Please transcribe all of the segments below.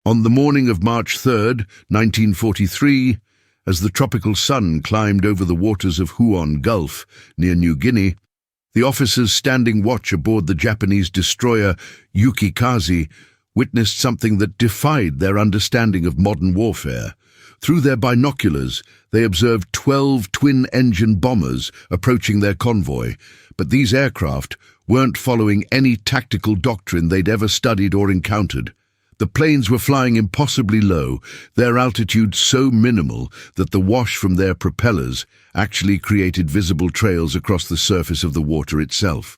On the morning of March 3, 1943, as the tropical sun climbed over the waters of Huon Gulf near New Guinea, the officers standing watch aboard the Japanese destroyer Yukikaze witnessed something that defied their understanding of modern warfare. Through their binoculars, they observed 12 twin-engine bombers approaching their convoy, but these aircraft weren't following any tactical doctrine they'd ever studied or encountered. The planes were flying impossibly low, their altitude so minimal that the wash from their propellers actually created visible trails across the surface of the water itself.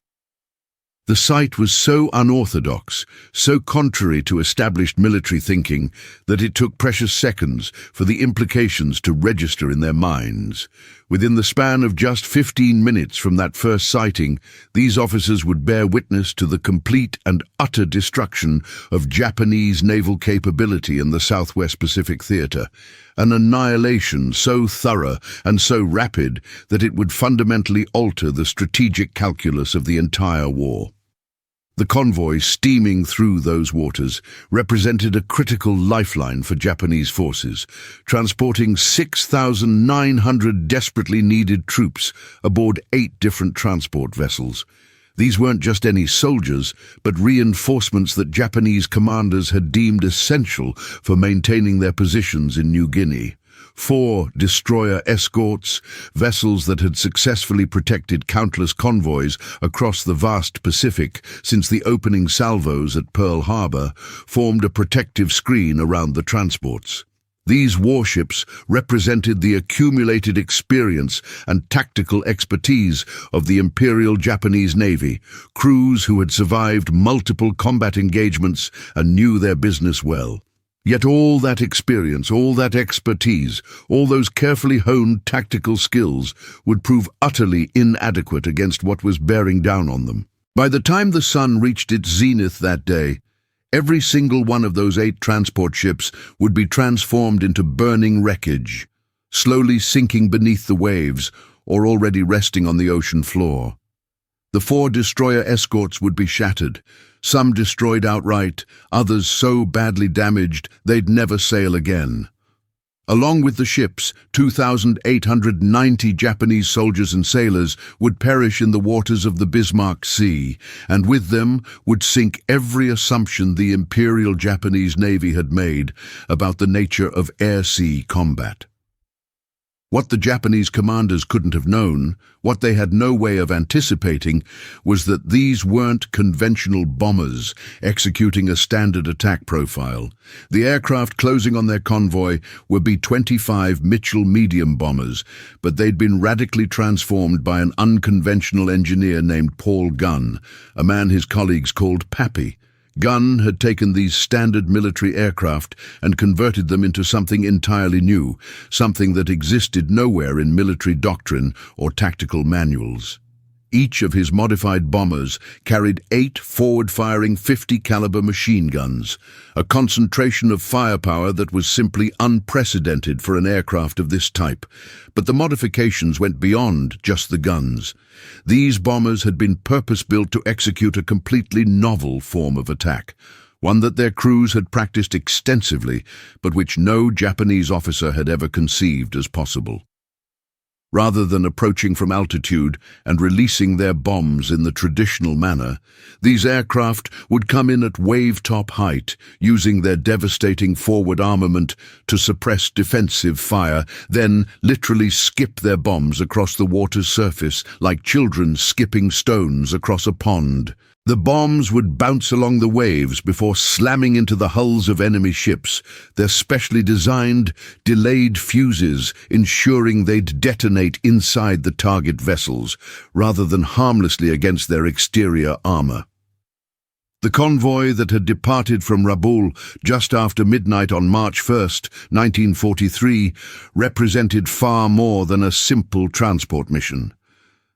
The sight was so unorthodox, so contrary to established military thinking, that it took precious seconds for the implications to register in their minds. Within the span of just 15 minutes from that first sighting, these officers would bear witness to the complete and utter destruction of Japanese naval capability in the Southwest Pacific Theater, an annihilation so thorough and so rapid that it would fundamentally alter the strategic calculus of the entire war. The convoy steaming through those waters represented a critical lifeline for Japanese forces, transporting 6,900 desperately needed troops aboard 8 different transport vessels. These weren't just any soldiers, but reinforcements that Japanese commanders had deemed essential for maintaining their positions in New Guinea. 4 destroyer escorts, vessels that had successfully protected countless convoys across the vast Pacific since the opening salvos at Pearl Harbor, formed a protective screen around the transports. These warships represented the accumulated experience and tactical expertise of the Imperial Japanese Navy, crews who had survived multiple combat engagements and knew their business well. Yet all that experience, all that expertise, all those carefully honed tactical skills would prove utterly inadequate against what was bearing down on them. By the time the sun reached its zenith that day, every single one of those 8 transport ships would be transformed into burning wreckage, slowly sinking beneath the waves or already resting on the ocean floor. The 4 destroyer escorts would be shattered, some destroyed outright, others so badly damaged they'd never sail again. Along with the ships, 2,890 Japanese soldiers and sailors would perish in the waters of the Bismarck Sea, and with them would sink every assumption the Imperial Japanese Navy had made about the nature of air-sea combat. What the Japanese commanders couldn't have known, what they had no way of anticipating, was that these weren't conventional bombers executing a standard attack profile. The aircraft closing on their convoy were B-25 Mitchell medium bombers, but they'd been radically transformed by an unconventional engineer named Paul Gunn, a man his colleagues called Pappy. Gunn had taken these standard military aircraft and converted them into something entirely new, something that existed nowhere in military doctrine or tactical manuals. Each of his modified bombers carried 8 forward-firing 50-caliber machine guns, a concentration of firepower that was simply unprecedented for an aircraft of this type. But the modifications went beyond just the guns. These bombers had been purpose-built to execute a completely novel form of attack, one that their crews had practiced extensively, but which no Japanese officer had ever conceived as possible. Rather than approaching from altitude and releasing their bombs in the traditional manner, these aircraft would come in at wave-top height, using their devastating forward armament to suppress defensive fire, then literally skip their bombs across the water's surface like children skipping stones across a pond. The bombs would bounce along the waves before slamming into the hulls of enemy ships, their specially designed, delayed fuses ensuring they'd detonate inside the target vessels, rather than harmlessly against their exterior armor. The convoy that had departed from Rabaul just after midnight on March 1st, 1943, represented far more than a simple transport mission.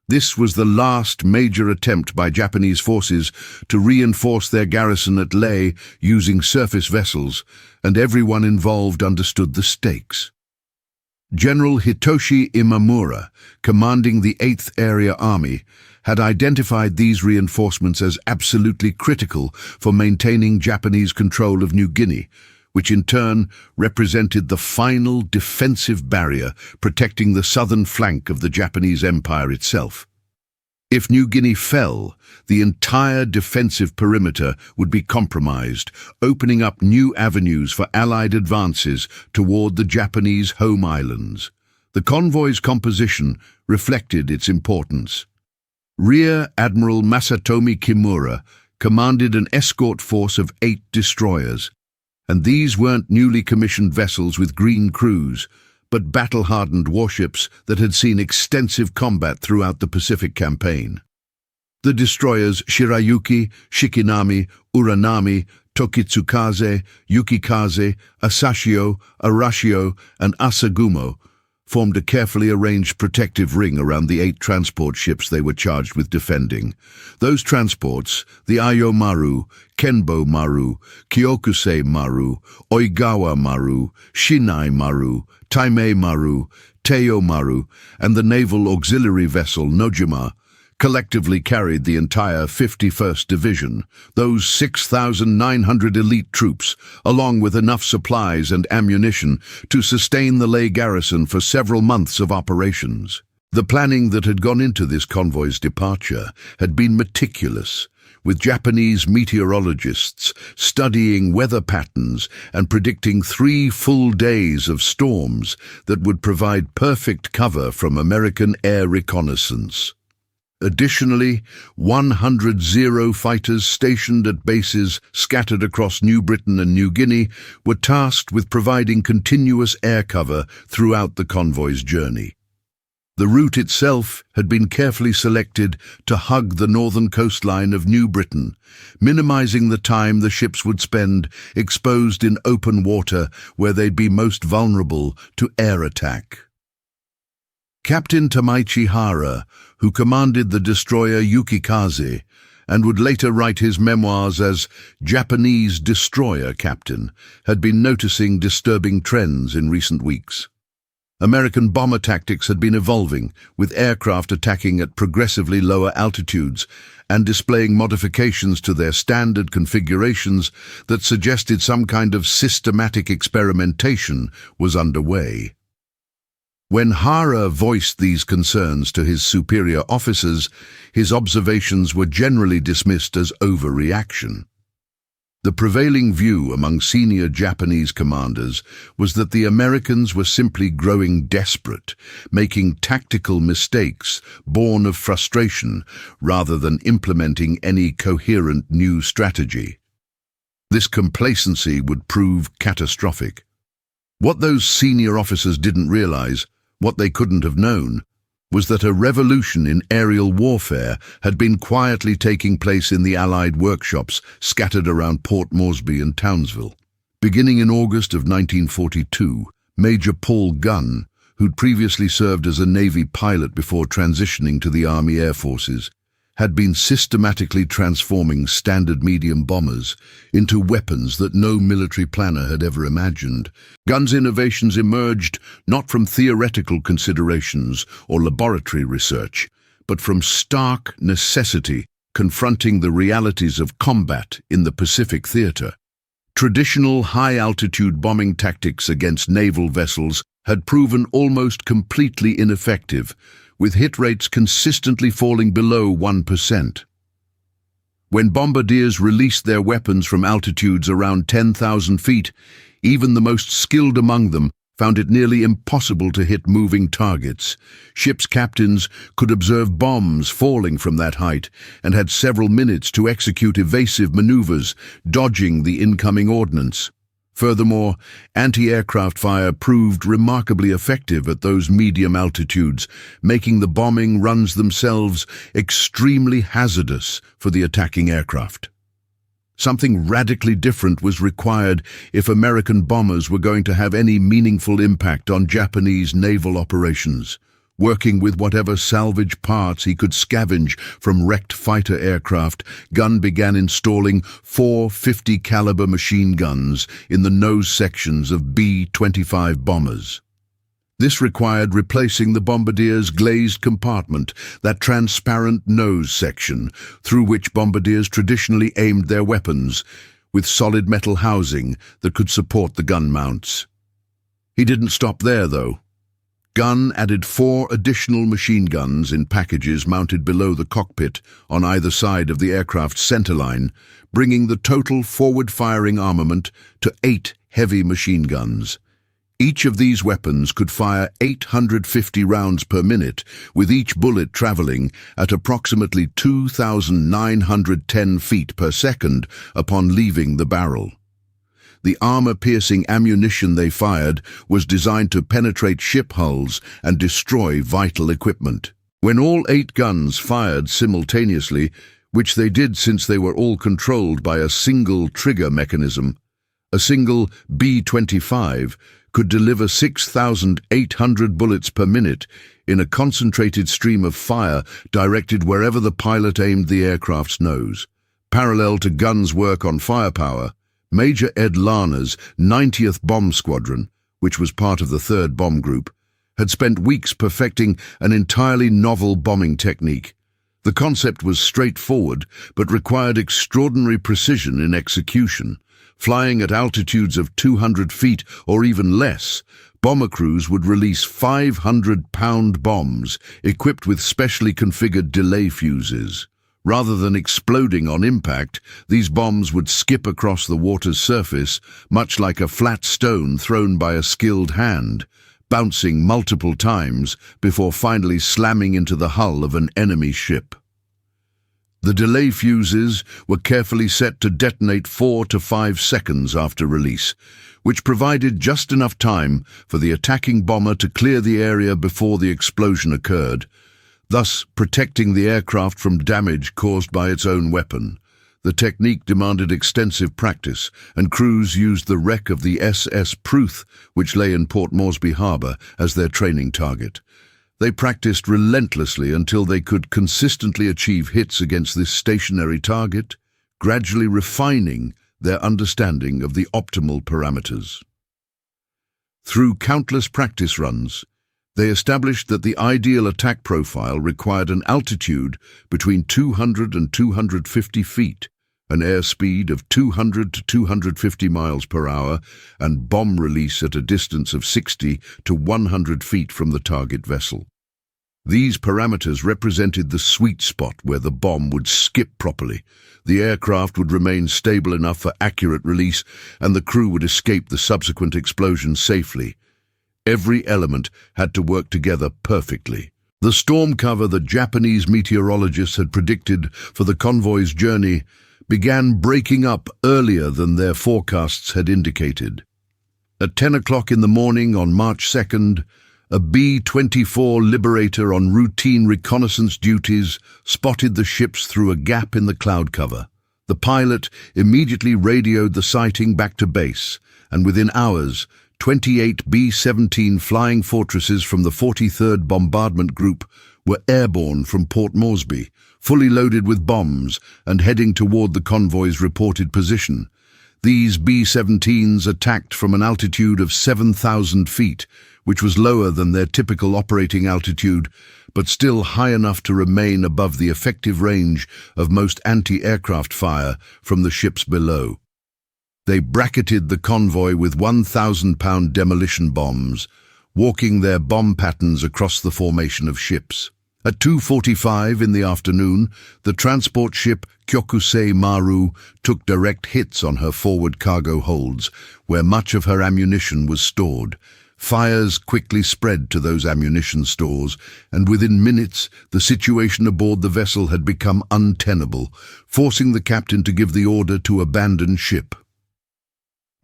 This was the last major attempt by Japanese forces to reinforce their garrison at Leh using surface vessels, and everyone involved understood the stakes. General Hitoshi Imamura, commanding the 8th Area Army, had identified these reinforcements as absolutely critical for maintaining Japanese control of New Guinea, which in turn represented the final defensive barrier protecting the southern flank of the Japanese Empire itself. If New Guinea fell, the entire defensive perimeter would be compromised, opening up new avenues for Allied advances toward the Japanese home islands. The convoy's composition reflected its importance. Rear Admiral Masatomi Kimura commanded an escort force of 8 destroyers, and these weren't newly commissioned vessels with green crews, but battle-hardened warships that had seen extensive combat throughout the Pacific campaign. The destroyers Shirayuki, Shikinami, Uranami, Tokitsukaze, Yukikaze, Asashio, Arashio, and Asagumo formed a carefully arranged protective ring around the 8 transport ships they were charged with defending. Those transports, the Ayo Maru, Kenbo Maru, Kyokusei Maru, Oigawa Maru, Shinai Maru, Taimei Maru, Teo Maru, and the naval auxiliary vessel Nojima, collectively carried the entire 51st Division, those 6,900 elite troops, along with enough supplies and ammunition to sustain the Leh garrison for several months of operations. The planning that had gone into this convoy's departure had been meticulous, with Japanese meteorologists studying weather patterns and predicting 3 full days of storms that would provide perfect cover from American air reconnaissance. Additionally, 100 Zero fighters stationed at bases scattered across New Britain and New Guinea were tasked with providing continuous air cover throughout the convoy's journey. The route itself had been carefully selected to hug the northern coastline of New Britain, minimizing the time the ships would spend exposed in open water where they'd be most vulnerable to air attack. Captain Tamaichi Hara, who commanded the destroyer Yukikaze and would later write his memoirs as Japanese Destroyer Captain, had been noticing disturbing trends in recent weeks. American bomber tactics had been evolving, with aircraft attacking at progressively lower altitudes and displaying modifications to their standard configurations that suggested some kind of systematic experimentation was underway. When Hara voiced these concerns to his superior officers, his observations were generally dismissed as overreaction. The prevailing view among senior Japanese commanders was that the Americans were simply growing desperate, making tactical mistakes born of frustration rather than implementing any coherent new strategy. This complacency would prove catastrophic. What those senior officers didn't realize, what they couldn't have known, was that a revolution in aerial warfare had been quietly taking place in the Allied workshops scattered around Port Moresby and Townsville. Beginning in August of 1942, Major Paul Gunn, who'd previously served as a Navy pilot before transitioning to the Army Air Forces, had been systematically transforming standard medium bombers into weapons that no military planner had ever imagined. Gunn's innovations emerged not from theoretical considerations or laboratory research, but from stark necessity confronting the realities of combat in the Pacific theater. Traditional high-altitude bombing tactics against naval vessels had proven almost completely ineffective, with hit rates consistently falling below 1%. When bombardiers released their weapons from altitudes around 10,000 feet, even the most skilled among them found it nearly impossible to hit moving targets. Ships' captains could observe bombs falling from that height and had several minutes to execute evasive maneuvers, dodging the incoming ordnance. Furthermore, anti-aircraft fire proved remarkably effective at those medium altitudes, making the bombing runs themselves extremely hazardous for the attacking aircraft. Something radically different was required if American bombers were going to have any meaningful impact on Japanese naval operations. Working with whatever salvage parts he could scavenge from wrecked fighter aircraft, Gunn began installing 4 50 caliber machine guns in the nose sections of B-25 bombers. This required replacing the bombardier's glazed compartment, that transparent nose section through which bombardiers traditionally aimed their weapons, with solid metal housing that could support the gun mounts. He didn't stop there, though. Gunn added 4 additional machine guns in packages mounted below the cockpit on either side of the aircraft's centerline, bringing the total forward-firing armament to 8 heavy machine guns. Each of these weapons could fire 850 rounds per minute, with each bullet traveling at approximately 2,910 feet per second upon leaving the barrel. The armor-piercing ammunition they fired was designed to penetrate ship hulls and destroy vital equipment. When all 8 guns fired simultaneously, which they did since they were all controlled by a single trigger mechanism, a single B-25 could deliver 6,800 bullets per minute in a concentrated stream of fire directed wherever the pilot aimed the aircraft's nose. Parallel to Gunn's work on firepower, Major Ed Larner's 90th Bomb Squadron, which was part of the 3rd Bomb Group, had spent weeks perfecting an entirely novel bombing technique. The concept was straightforward, but required extraordinary precision in execution. Flying at altitudes of 200 feet or even less, bomber crews would release 500-pound bombs equipped with specially configured delay fuses. Rather than exploding on impact, these bombs would skip across the water's surface, much like a flat stone thrown by a skilled hand, bouncing multiple times before finally slamming into the hull of an enemy ship. The delay fuses were carefully set to detonate 4 to 5 seconds after release, which provided just enough time for the attacking bomber to clear the area before the explosion occurred, thus protecting the aircraft from damage caused by its own weapon. The technique demanded extensive practice, and crews used the wreck of the SS Pruth, which lay in Port Moresby Harbour, as their training target. They practiced relentlessly until they could consistently achieve hits against this stationary target, gradually refining their understanding of the optimal parameters. Through countless practice runs, they established that the ideal attack profile required an altitude between 200 and 250 feet, an airspeed of 200 to 250 miles per hour, and bomb release at a distance of 60 to 100 feet from the target vessel. These parameters represented the sweet spot where the bomb would skip properly, the aircraft would remain stable enough for accurate release, and the crew would escape the subsequent explosion safely. Every element had to work together perfectly. The storm cover that Japanese meteorologists had predicted for the convoy's journey began breaking up earlier than their forecasts had indicated. At 10 o'clock in the morning on March 2nd, a B-24 Liberator on routine reconnaissance duties spotted the ships through a gap in the cloud cover. The pilot immediately radioed the sighting back to base, and within hours, 28 B-17 Flying Fortresses from the 43rd Bombardment Group were airborne from Port Moresby, fully loaded with bombs and heading toward the convoy's reported position. These B-17s attacked from an altitude of 7,000 feet, which was lower than their typical operating altitude, but still high enough to remain above the effective range of most anti-aircraft fire from the ships below. They bracketed the convoy with 1,000-pound demolition bombs, walking their bomb patterns across the formation of ships. At 2:45 in the afternoon, the transport ship Kyokusei Maru took direct hits on her forward cargo holds, where much of her ammunition was stored. Fires quickly spread to those ammunition stores, and within minutes the situation aboard the vessel had become untenable, forcing the captain to give the order to abandon ship.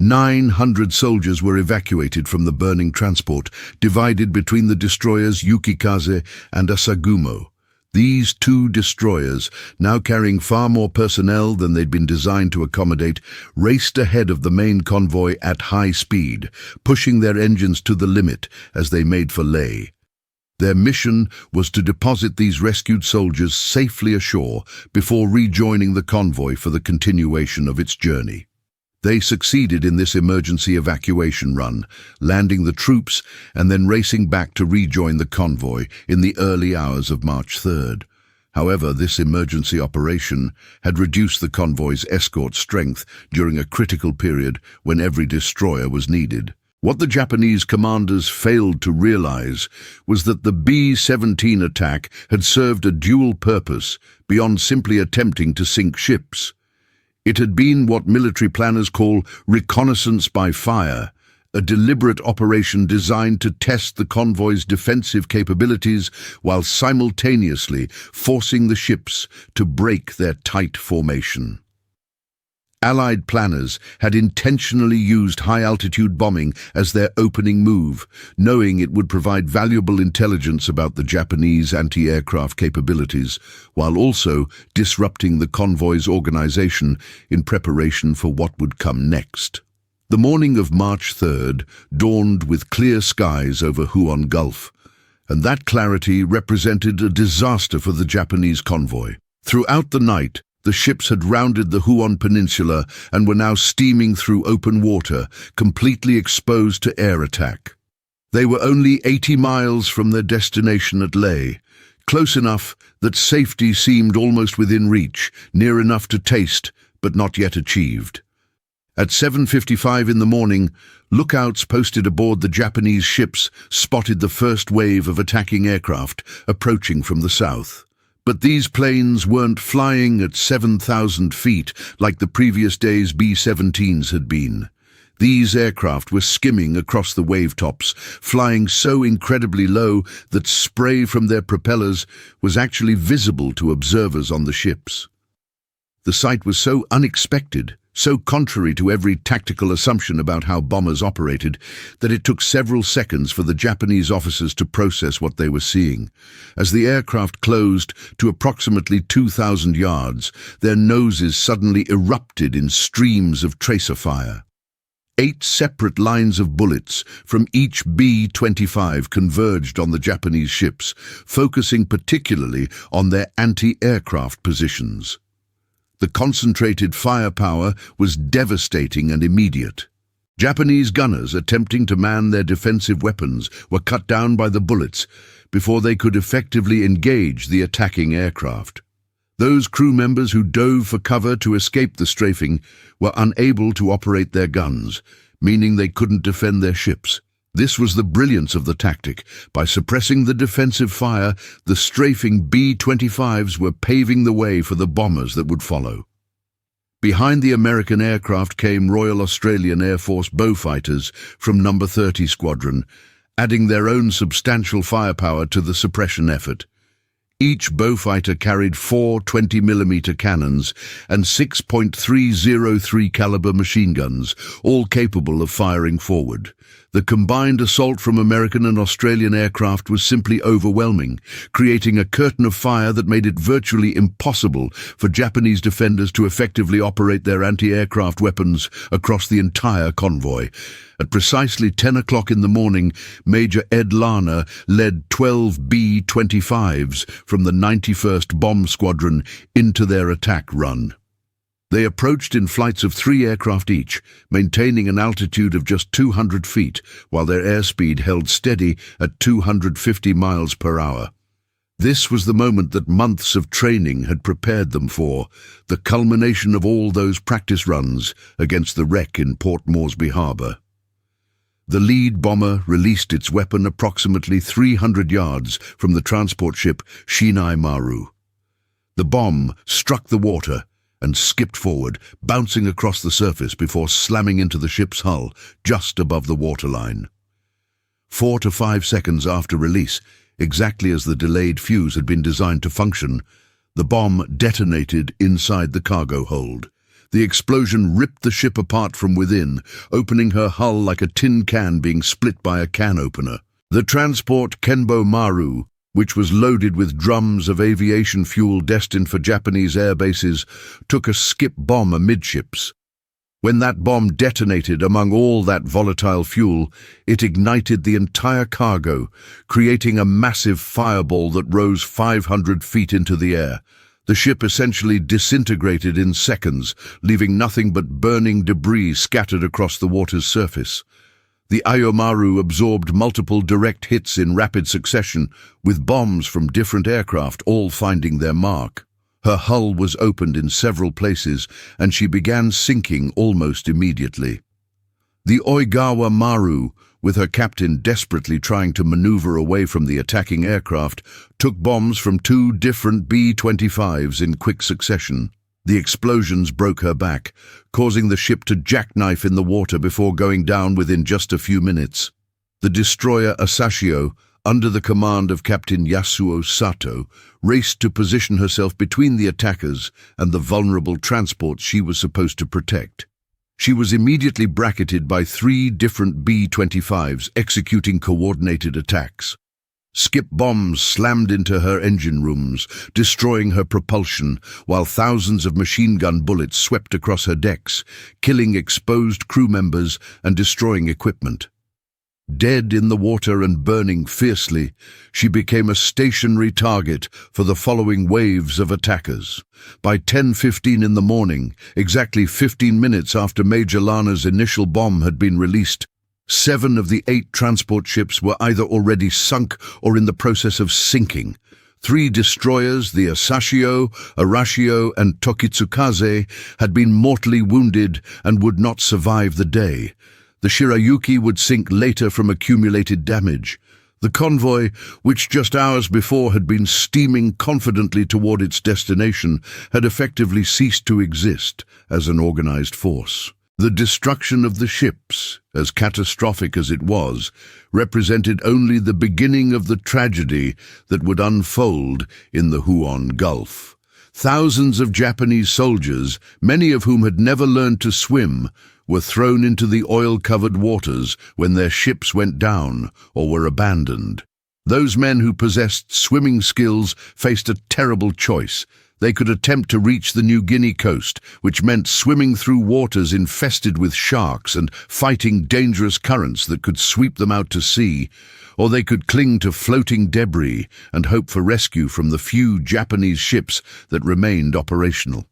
900 soldiers were evacuated from the burning transport, divided between the destroyers Yukikaze and Asagumo. These 2 destroyers, now carrying far more personnel than they'd been designed to accommodate, raced ahead of the main convoy at high speed, pushing their engines to the limit as they made for Leh. Their mission was to deposit these rescued soldiers safely ashore before rejoining the convoy for the continuation of its journey. They succeeded in this emergency evacuation run, landing the troops and then racing back to rejoin the convoy in the early hours of March 3rd. However, this emergency operation had reduced the convoy's escort strength during a critical period when every destroyer was needed. What the Japanese commanders failed to realize was that the B-17 attack had served a dual purpose beyond simply attempting to sink ships. It had been what military planners call reconnaissance by fire, a deliberate operation designed to test the convoy's defensive capabilities while simultaneously forcing the ships to break their tight formation. Allied planners had intentionally used high-altitude bombing as their opening move, knowing it would provide valuable intelligence about the Japanese anti-aircraft capabilities, while also disrupting the convoy's organization in preparation for what would come next. The morning of March 3rd dawned with clear skies over Huon Gulf, and that clarity represented a disaster for the Japanese convoy. Throughout the night, the ships had rounded the Huon Peninsula and were now steaming through open water, completely exposed to air attack. They were only 80 miles from their destination at Leh, close enough that safety seemed almost within reach, near enough to taste, but not yet achieved. At 7:55 in the morning, lookouts posted aboard the Japanese ships spotted the first wave of attacking aircraft approaching from the south. But these planes weren't flying at 7,000 feet like the previous day's B-17s had been. These aircraft were skimming across the wavetops, flying so incredibly low that spray from their propellers was actually visible to observers on the ships. The sight was so unexpected, so contrary to every tactical assumption about how bombers operated, that it took several seconds for the Japanese officers to process what they were seeing. As the aircraft closed to approximately 2,000 yards, their noses suddenly erupted in streams of tracer fire. 8 separate lines of bullets from each B-25 converged on the Japanese ships, focusing particularly on their anti-aircraft positions. The concentrated firepower was devastating and immediate. Japanese gunners attempting to man their defensive weapons were cut down by the bullets before they could effectively engage the attacking aircraft. Those crew members who dove for cover to escape the strafing were unable to operate their guns, meaning they couldn't defend their ships. This was the brilliance of the tactic. By suppressing the defensive fire, the strafing B-25s were paving the way for the bombers that would follow. Behind the American aircraft came Royal Australian Air Force Beaufighters from No. 30 Squadron, adding their own substantial firepower to the suppression effort. Each Beaufighter carried 4 20mm cannons and 6.303 caliber machine guns, all capable of firing forward. The combined assault from American and Australian aircraft was simply overwhelming, creating a curtain of fire that made it virtually impossible for Japanese defenders to effectively operate their anti-aircraft weapons across the entire convoy. At precisely 10 o'clock in the morning, Major Ed Larner led 12 B-25s from the 91st Bomb Squadron into their attack run. They approached in flights of 3 aircraft each, maintaining an altitude of just 200 feet, while their airspeed held steady at 250 miles per hour. This was the moment that months of training had prepared them for, the culmination of all those practice runs against the wreck in Port Moresby Harbour. The lead bomber released its weapon approximately 300 yards from the transport ship Shinai Maru. The bomb struck the water and skipped forward, bouncing across the surface before slamming into the ship's hull just above the waterline. 4 to 5 seconds after release, exactly as the delayed fuse had been designed to function, the bomb detonated inside the cargo hold. The explosion ripped the ship apart from within, opening her hull like a tin can being split by a can opener. The transport Kenbo Maru, which was loaded with drums of aviation fuel destined for Japanese air bases, took a skip bomb amidships. When that bomb detonated among all that volatile fuel, it ignited the entire cargo, creating a massive fireball that rose 500 feet into the air. The ship essentially disintegrated in seconds, leaving nothing but burning debris scattered across the water's surface. The Ayomaru absorbed multiple direct hits in rapid succession, with bombs from different aircraft all finding their mark. Her hull was opened in several places, and she began sinking almost immediately. The Oigawa Maru, with her captain desperately trying to maneuver away from the attacking aircraft, took bombs from 2 different B-25s in quick succession. The explosions broke her back, causing the ship to jackknife in the water before going down within just a few minutes. The destroyer Asashio, under the command of Captain Yasuo Sato, raced to position herself between the attackers and the vulnerable transports she was supposed to protect. She was immediately bracketed by 3 different B-25s executing coordinated attacks. Skip bombs slammed into her engine rooms, destroying her propulsion, while thousands of machine gun bullets swept across her decks, killing exposed crew members and destroying equipment. Dead in the water and burning fiercely, she became a stationary target for the following waves of attackers. By 10:15 in the morning, exactly 15 minutes after Major Lana's initial bomb had been released, 7 of the 8 transport ships were either already sunk or in the process of sinking. 3 destroyers, the Asashio, Arashio, and Tokitsukaze, had been mortally wounded and would not survive the day. The Shirayuki would sink later from accumulated damage. The convoy, which just hours before had been steaming confidently toward its destination, had effectively ceased to exist as an organized force. The destruction of the ships, as catastrophic as it was, represented only the beginning of the tragedy that would unfold in the Huon Gulf. Thousands of Japanese soldiers, many of whom had never learned to swim, were thrown into the oil-covered waters when their ships went down or were abandoned. Those men who possessed swimming skills faced a terrible choice. They could attempt to reach the New Guinea coast, which meant swimming through waters infested with sharks and fighting dangerous currents that could sweep them out to sea, or they could cling to floating debris and hope for rescue from the few Japanese ships that remained operational.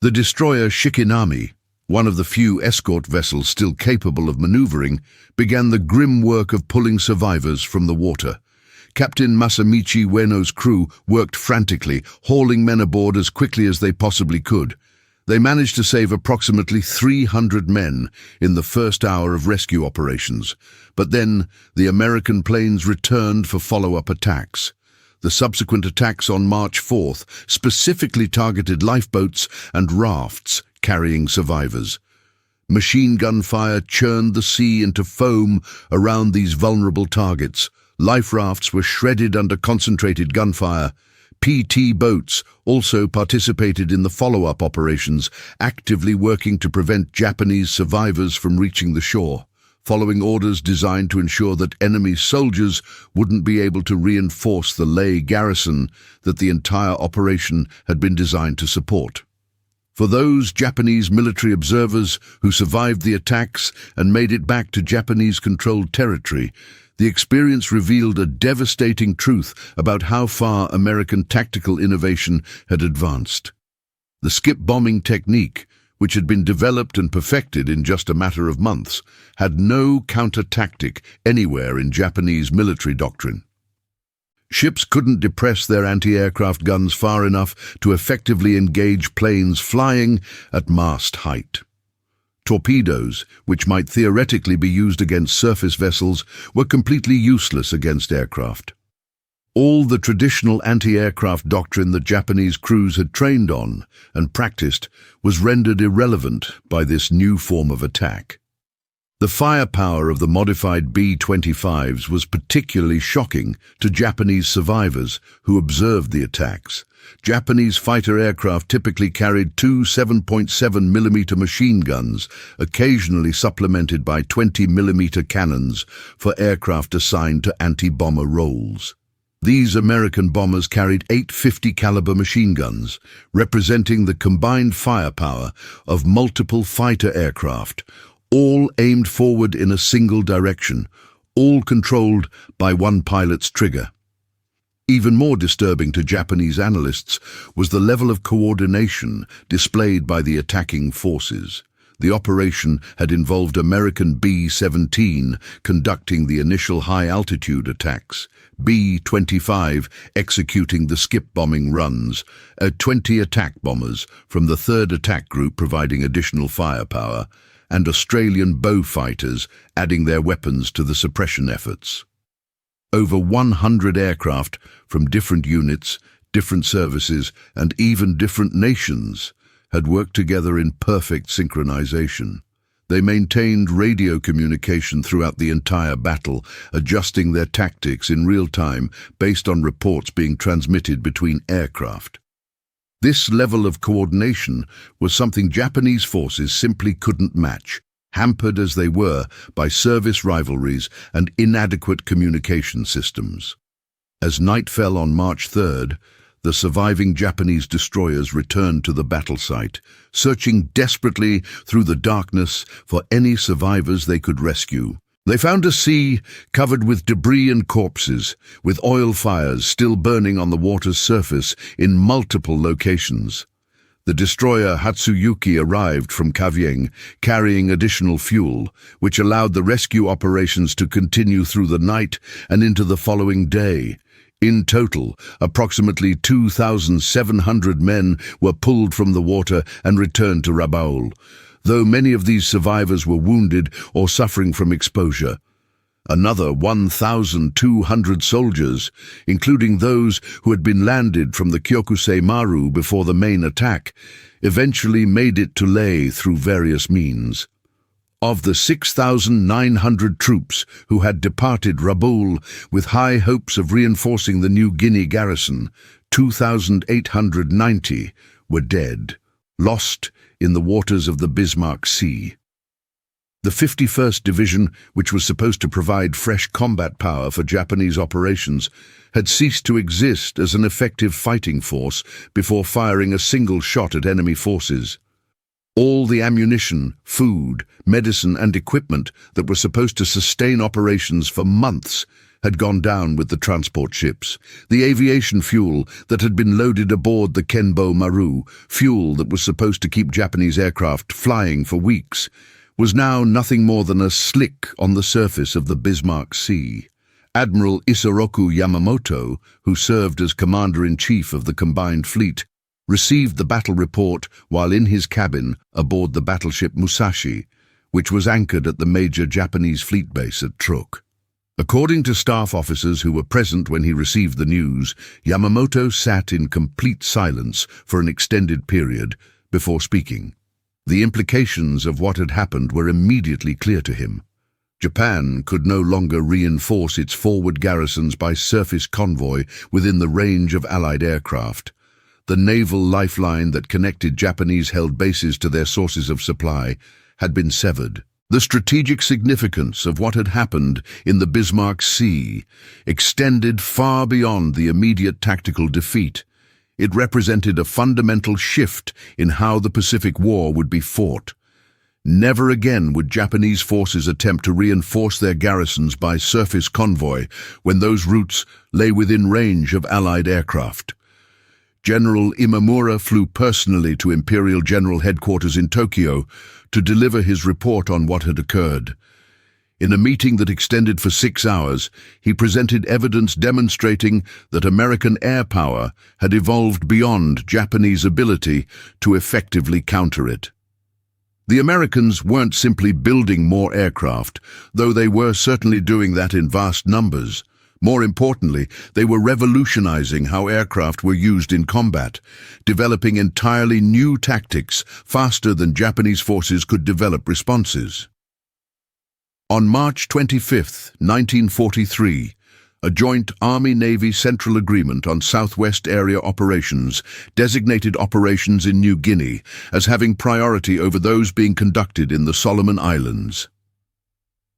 The destroyer Shikinami, one of the few escort vessels still capable of maneuvering, began the grim work of pulling survivors from the water. Captain Masamichi Ueno's crew worked frantically, hauling men aboard as quickly as they possibly could. They managed to save approximately 300 men in the first hour of rescue operations, but then the American planes returned for follow-up attacks. The subsequent attacks on March 4th specifically targeted lifeboats and rafts carrying survivors. Machine gun fire churned the sea into foam around these vulnerable targets. Life rafts were shredded under concentrated gunfire. PT boats also participated in the follow-up operations, actively working to prevent Japanese survivors from reaching the shore, following orders designed to ensure that enemy soldiers wouldn't be able to reinforce the Leh garrison that the entire operation had been designed to support. For those Japanese military observers who survived the attacks and made it back to Japanese-controlled territory, the experience revealed a devastating truth about how far American tactical innovation had advanced. The skip bombing technique, which had been developed and perfected in just a matter of months, had no counter-tactic anywhere in Japanese military doctrine. Ships couldn't depress their anti-aircraft guns far enough to effectively engage planes flying at mast height. Torpedoes, which might theoretically be used against surface vessels, were completely useless against aircraft. All the traditional anti-aircraft doctrine that Japanese crews had trained on and practiced was rendered irrelevant by this new form of attack. The firepower of the modified B-25s was particularly shocking to Japanese survivors who observed the attacks. Japanese fighter aircraft typically carried 2 7.7mm machine guns, occasionally supplemented by 20mm cannons for aircraft assigned to anti-bomber roles. These American bombers carried 850 caliber machine guns, representing the combined firepower of multiple fighter aircraft, all aimed forward in a single direction, all controlled by one pilot's trigger. Even more disturbing to Japanese analysts was the level of coordination displayed by the attacking forces. The operation had involved American B-17 conducting the initial high-altitude attacks, B-25 executing the skip-bombing runs, 20 attack bombers from the 3rd Attack Group providing additional firepower, and Australian bow fighters adding their weapons to the suppression efforts. Over 100 aircraft from different units, different services, and even different nations had worked together in perfect synchronization. They maintained radio communication throughout the entire battle, adjusting their tactics in real time based on reports being transmitted between aircraft. This level of coordination was something Japanese forces simply couldn't match, hampered as they were by service rivalries and inadequate communication systems. As night fell on March 3rd, the surviving Japanese destroyers returned to the battle site, searching desperately through the darkness for any survivors they could rescue. They found a sea covered with debris and corpses, with oil fires still burning on the water's surface in multiple locations. The destroyer Hatsuyuki arrived from Kavieng, carrying additional fuel, which allowed the rescue operations to continue through the night and into the following day. In total, approximately 2,700 men were pulled from the water and returned to Rabaul, though many of these survivors were wounded or suffering from exposure. Another 1,200 soldiers, including those who had been landed from the Kyokusei Maru before the main attack, eventually made it to Leh through various means. Of the 6,900 troops who had departed Rabaul with high hopes of reinforcing the New Guinea garrison, 2,890 were dead, lost in the waters of the Bismarck Sea. The 51st Division, which was supposed to provide fresh combat power for Japanese operations, had ceased to exist as an effective fighting force before firing a single shot at enemy forces. All the ammunition, food, medicine and equipment that were supposed to sustain operations for months had gone down with the transport ships. The aviation fuel that had been loaded aboard the Kenbo Maru, fuel that was supposed to keep Japanese aircraft flying for weeks, was now nothing more than a slick on the surface of the Bismarck Sea. Admiral Isoroku Yamamoto, who served as Commander-in-Chief of the combined fleet, received the battle report while in his cabin aboard the battleship Musashi, which was anchored at the major Japanese fleet base at Truk. According to staff officers who were present when he received the news, Yamamoto sat in complete silence for an extended period before speaking. The implications of what had happened were immediately clear to him. Japan could no longer reinforce its forward garrisons by surface convoy within the range of Allied aircraft. The naval lifeline that connected Japanese-held bases to their sources of supply had been severed. The strategic significance of what had happened in the Bismarck Sea extended far beyond the immediate tactical defeat. It represented a fundamental shift in how the Pacific War would be fought. Never again would Japanese forces attempt to reinforce their garrisons by surface convoy when those routes lay within range of Allied aircraft. General Imamura flew personally to Imperial General Headquarters in Tokyo to deliver his report on what had occurred. In a meeting that extended for 6 hours, he presented evidence demonstrating that American air power had evolved beyond Japanese ability to effectively counter it. The Americans weren't simply building more aircraft, though they were certainly doing that in vast numbers. More importantly, they were revolutionizing how aircraft were used in combat, developing entirely new tactics faster than Japanese forces could develop responses. On March 25, 1943, a joint Army-Navy Central Agreement on Southwest Area Operations designated operations in New Guinea as having priority over those being conducted in the Solomon Islands.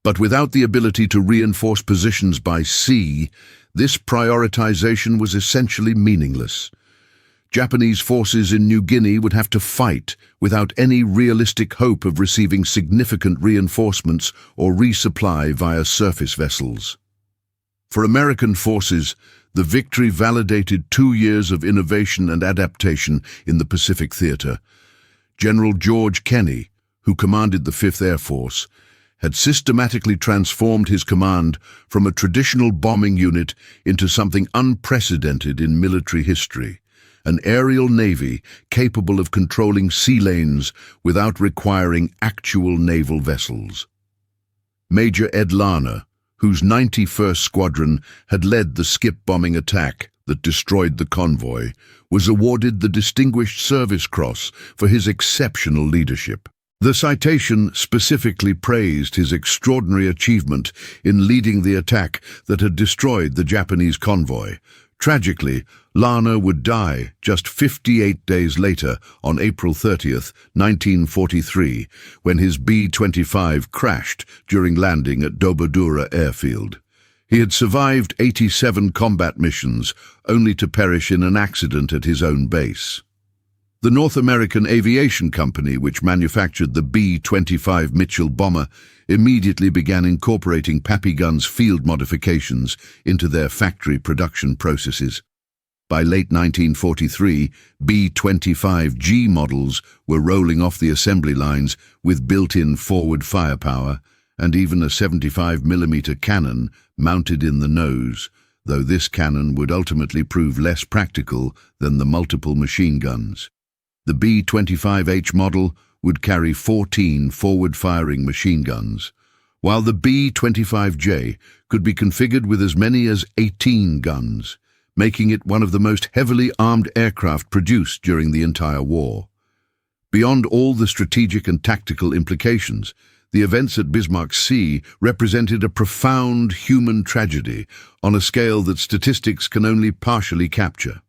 But without the ability to reinforce positions by sea, this prioritization was essentially meaningless. Japanese forces in New Guinea would have to fight without any realistic hope of receiving significant reinforcements or resupply via surface vessels. For American forces, the victory validated 2 years of innovation and adaptation in the Pacific theater. General George Kenney, who commanded the 5th Air Force, had systematically transformed his command from a traditional bombing unit into something unprecedented in military history, an aerial navy capable of controlling sea lanes without requiring actual naval vessels. Major Ed Larner, whose 91st Squadron had led the skip-bombing attack that destroyed the convoy, was awarded the Distinguished Service Cross for his exceptional leadership. The citation specifically praised his extraordinary achievement in leading the attack that had destroyed the Japanese convoy. Tragically, Larner would die just 58 days later on April 30th, 1943, when his B-25 crashed during landing at Dobodura airfield. He had survived 87 combat missions, only to perish in an accident at his own base. The North American Aviation Company, which manufactured the B-25 Mitchell bomber, immediately began incorporating Papygun's field modifications into their factory production processes. By late 1943, B-25G models were rolling off the assembly lines with built-in forward firepower and even a 75mm cannon mounted in the nose, though this cannon would ultimately prove less practical than the multiple machine guns. The B-25H model would carry 14 forward-firing machine guns, while the B-25J could be configured with as many as 18 guns, making it one of the most heavily armed aircraft produced during the entire war. Beyond all the strategic and tactical implications, the events at Bismarck Sea represented a profound human tragedy on a scale that statistics can only partially capture.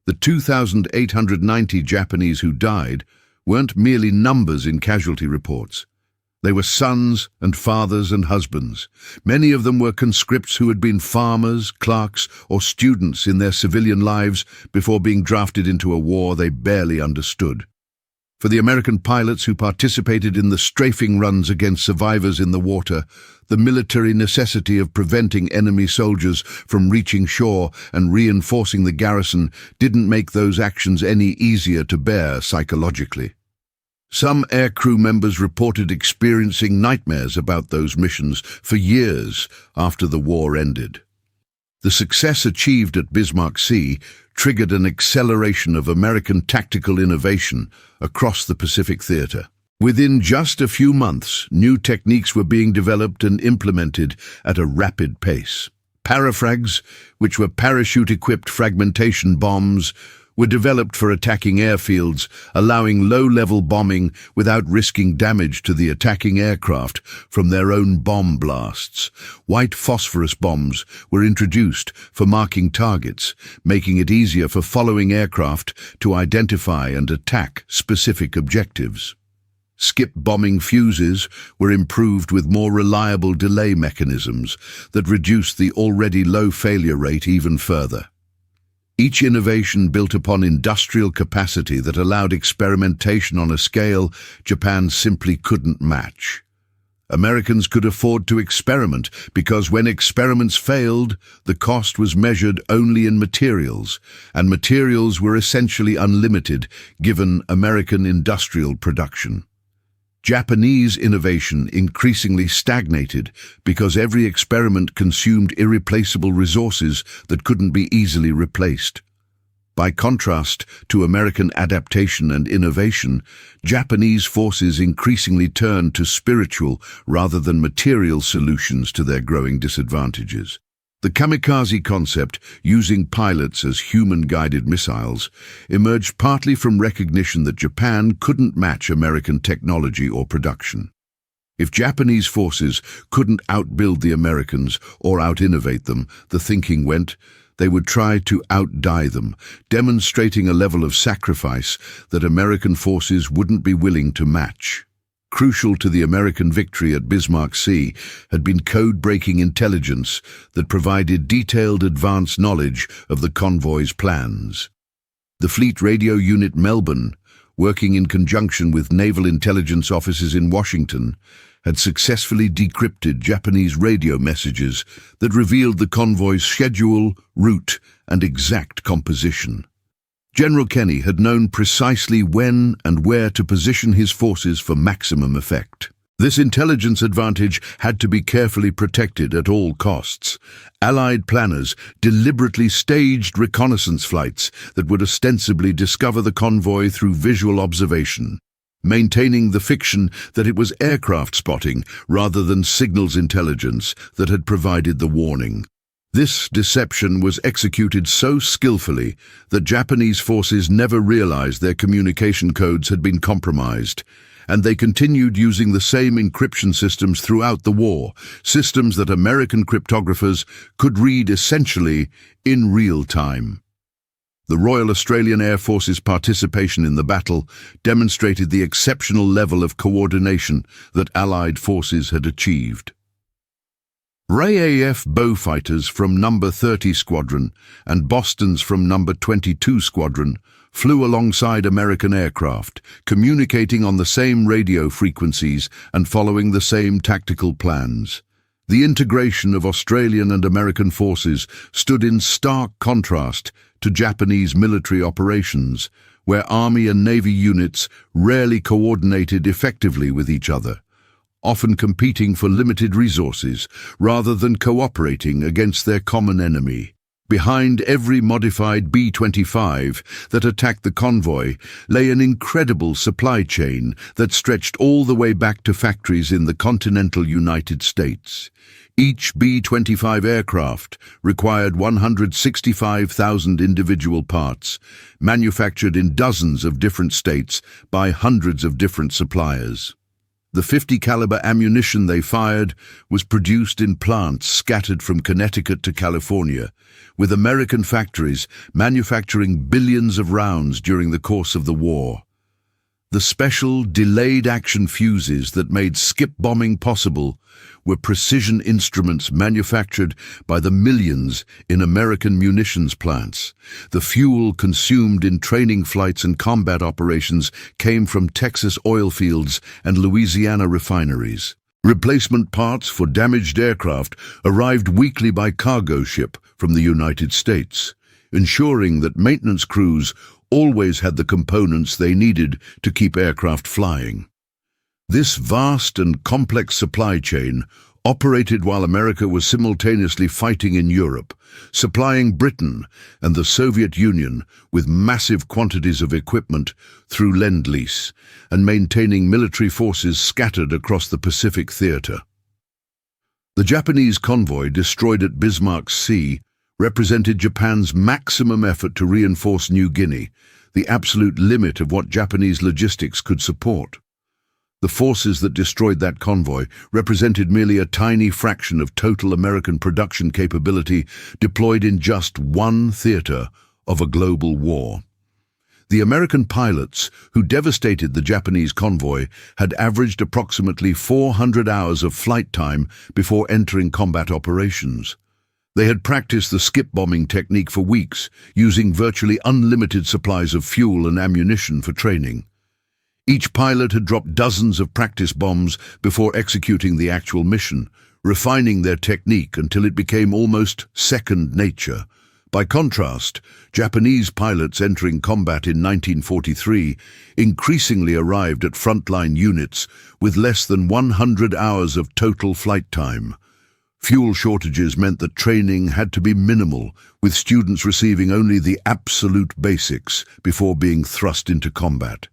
The 2,890 Japanese who died weren't merely numbers in casualty reports. They were sons and fathers and husbands. Many of them were conscripts who had been farmers, clerks, or students in their civilian lives before being drafted into a war they barely understood. For the American pilots who participated in the strafing runs against survivors in the water, the military necessity of preventing enemy soldiers from reaching shore and reinforcing the garrison didn't make those actions any easier to bear psychologically. Some aircrew members reported experiencing nightmares about those missions for years after the war ended. The success achieved at Bismarck Sea triggered an acceleration of American tactical innovation across the Pacific theater. Within just a few months, new techniques were being developed and implemented at a rapid pace. Parafrags, which were parachute-equipped fragmentation bombs, were developed for attacking airfields, allowing low-level bombing without risking damage to the attacking aircraft from their own bomb blasts. White phosphorus bombs were introduced for marking targets, making it easier for following aircraft to identify and attack specific objectives. Skip bombing fuses were improved with more reliable delay mechanisms that reduced the already low failure rate even further. Each innovation built upon industrial capacity that allowed experimentation on a scale Japan simply couldn't match. Americans could afford to experiment because when experiments failed, the cost was measured only in materials, and materials were essentially unlimited given American industrial production. Japanese innovation increasingly stagnated because every experiment consumed irreplaceable resources that couldn't be easily replaced. By contrast to American adaptation and innovation, Japanese forces increasingly turned to spiritual rather than material solutions to their growing disadvantages. The kamikaze concept, using pilots as human-guided missiles, emerged partly from recognition that Japan couldn't match American technology or production. If Japanese forces couldn't outbuild the Americans or out-innovate them, the thinking went, they would try to outdie them, demonstrating a level of sacrifice that American forces wouldn't be willing to match. Crucial to the American victory at Bismarck Sea had been code-breaking intelligence that provided detailed advance knowledge of the convoy's plans. The Fleet Radio Unit Melbourne, working in conjunction with naval intelligence officers in Washington, had successfully decrypted Japanese radio messages that revealed the convoy's schedule, route, and exact composition. General Kenny had known precisely when and where to position his forces for maximum effect. This intelligence advantage had to be carefully protected at all costs. Allied planners deliberately staged reconnaissance flights that would ostensibly discover the convoy through visual observation, maintaining the fiction that it was aircraft spotting rather than signals intelligence that had provided the warning. This deception was executed so skillfully that Japanese forces never realized their communication codes had been compromised, and they continued using the same encryption systems throughout the war, systems that American cryptographers could read essentially in real time. The Royal Australian Air Force's participation in the battle demonstrated the exceptional level of coordination that Allied forces had achieved. RAAF Beaufighters from No. 30 Squadron and Boston's from No. 22 Squadron flew alongside American aircraft, communicating on the same radio frequencies and following the same tactical plans. The integration of Australian and American forces stood in stark contrast to Japanese military operations, where Army and Navy units rarely coordinated effectively with each other, often competing for limited resources rather than cooperating against their common enemy. Behind every modified B-25 that attacked the convoy lay an incredible supply chain that stretched all the way back to factories in the continental United States. Each B-25 aircraft required 165,000 individual parts, manufactured in dozens of different states by hundreds of different suppliers. The .50 caliber ammunition they fired was produced in plants scattered from Connecticut to California, with American factories manufacturing billions of rounds during the course of the war. The special delayed action fuses that made skip bombing possible were precision instruments manufactured by the millions in American munitions plants. The fuel consumed in training flights and combat operations came from Texas oil fields and Louisiana refineries. Replacement parts for damaged aircraft arrived weekly by cargo ship from the United States, ensuring that maintenance crews always had the components they needed to keep aircraft flying. This vast and complex supply chain operated while America was simultaneously fighting in Europe, supplying Britain and the Soviet Union with massive quantities of equipment through Lend-Lease, and maintaining military forces scattered across the Pacific theater. The Japanese convoy destroyed at Bismarck Sea represented Japan's maximum effort to reinforce New Guinea, the absolute limit of what Japanese logistics could support. The forces that destroyed that convoy represented merely a tiny fraction of total American production capability deployed in just one theater of a global war. The American pilots who devastated the Japanese convoy had averaged approximately 400 hours of flight time before entering combat operations. They had practiced the skip bombing technique for weeks, using virtually unlimited supplies of fuel and ammunition for training. Each pilot had dropped dozens of practice bombs before executing the actual mission, refining their technique until it became almost second nature. By contrast, Japanese pilots entering combat in 1943 increasingly arrived at frontline units with less than 100 hours of total flight time. Fuel shortages meant that training had to be minimal, with students receiving only the absolute basics before being thrust into combat.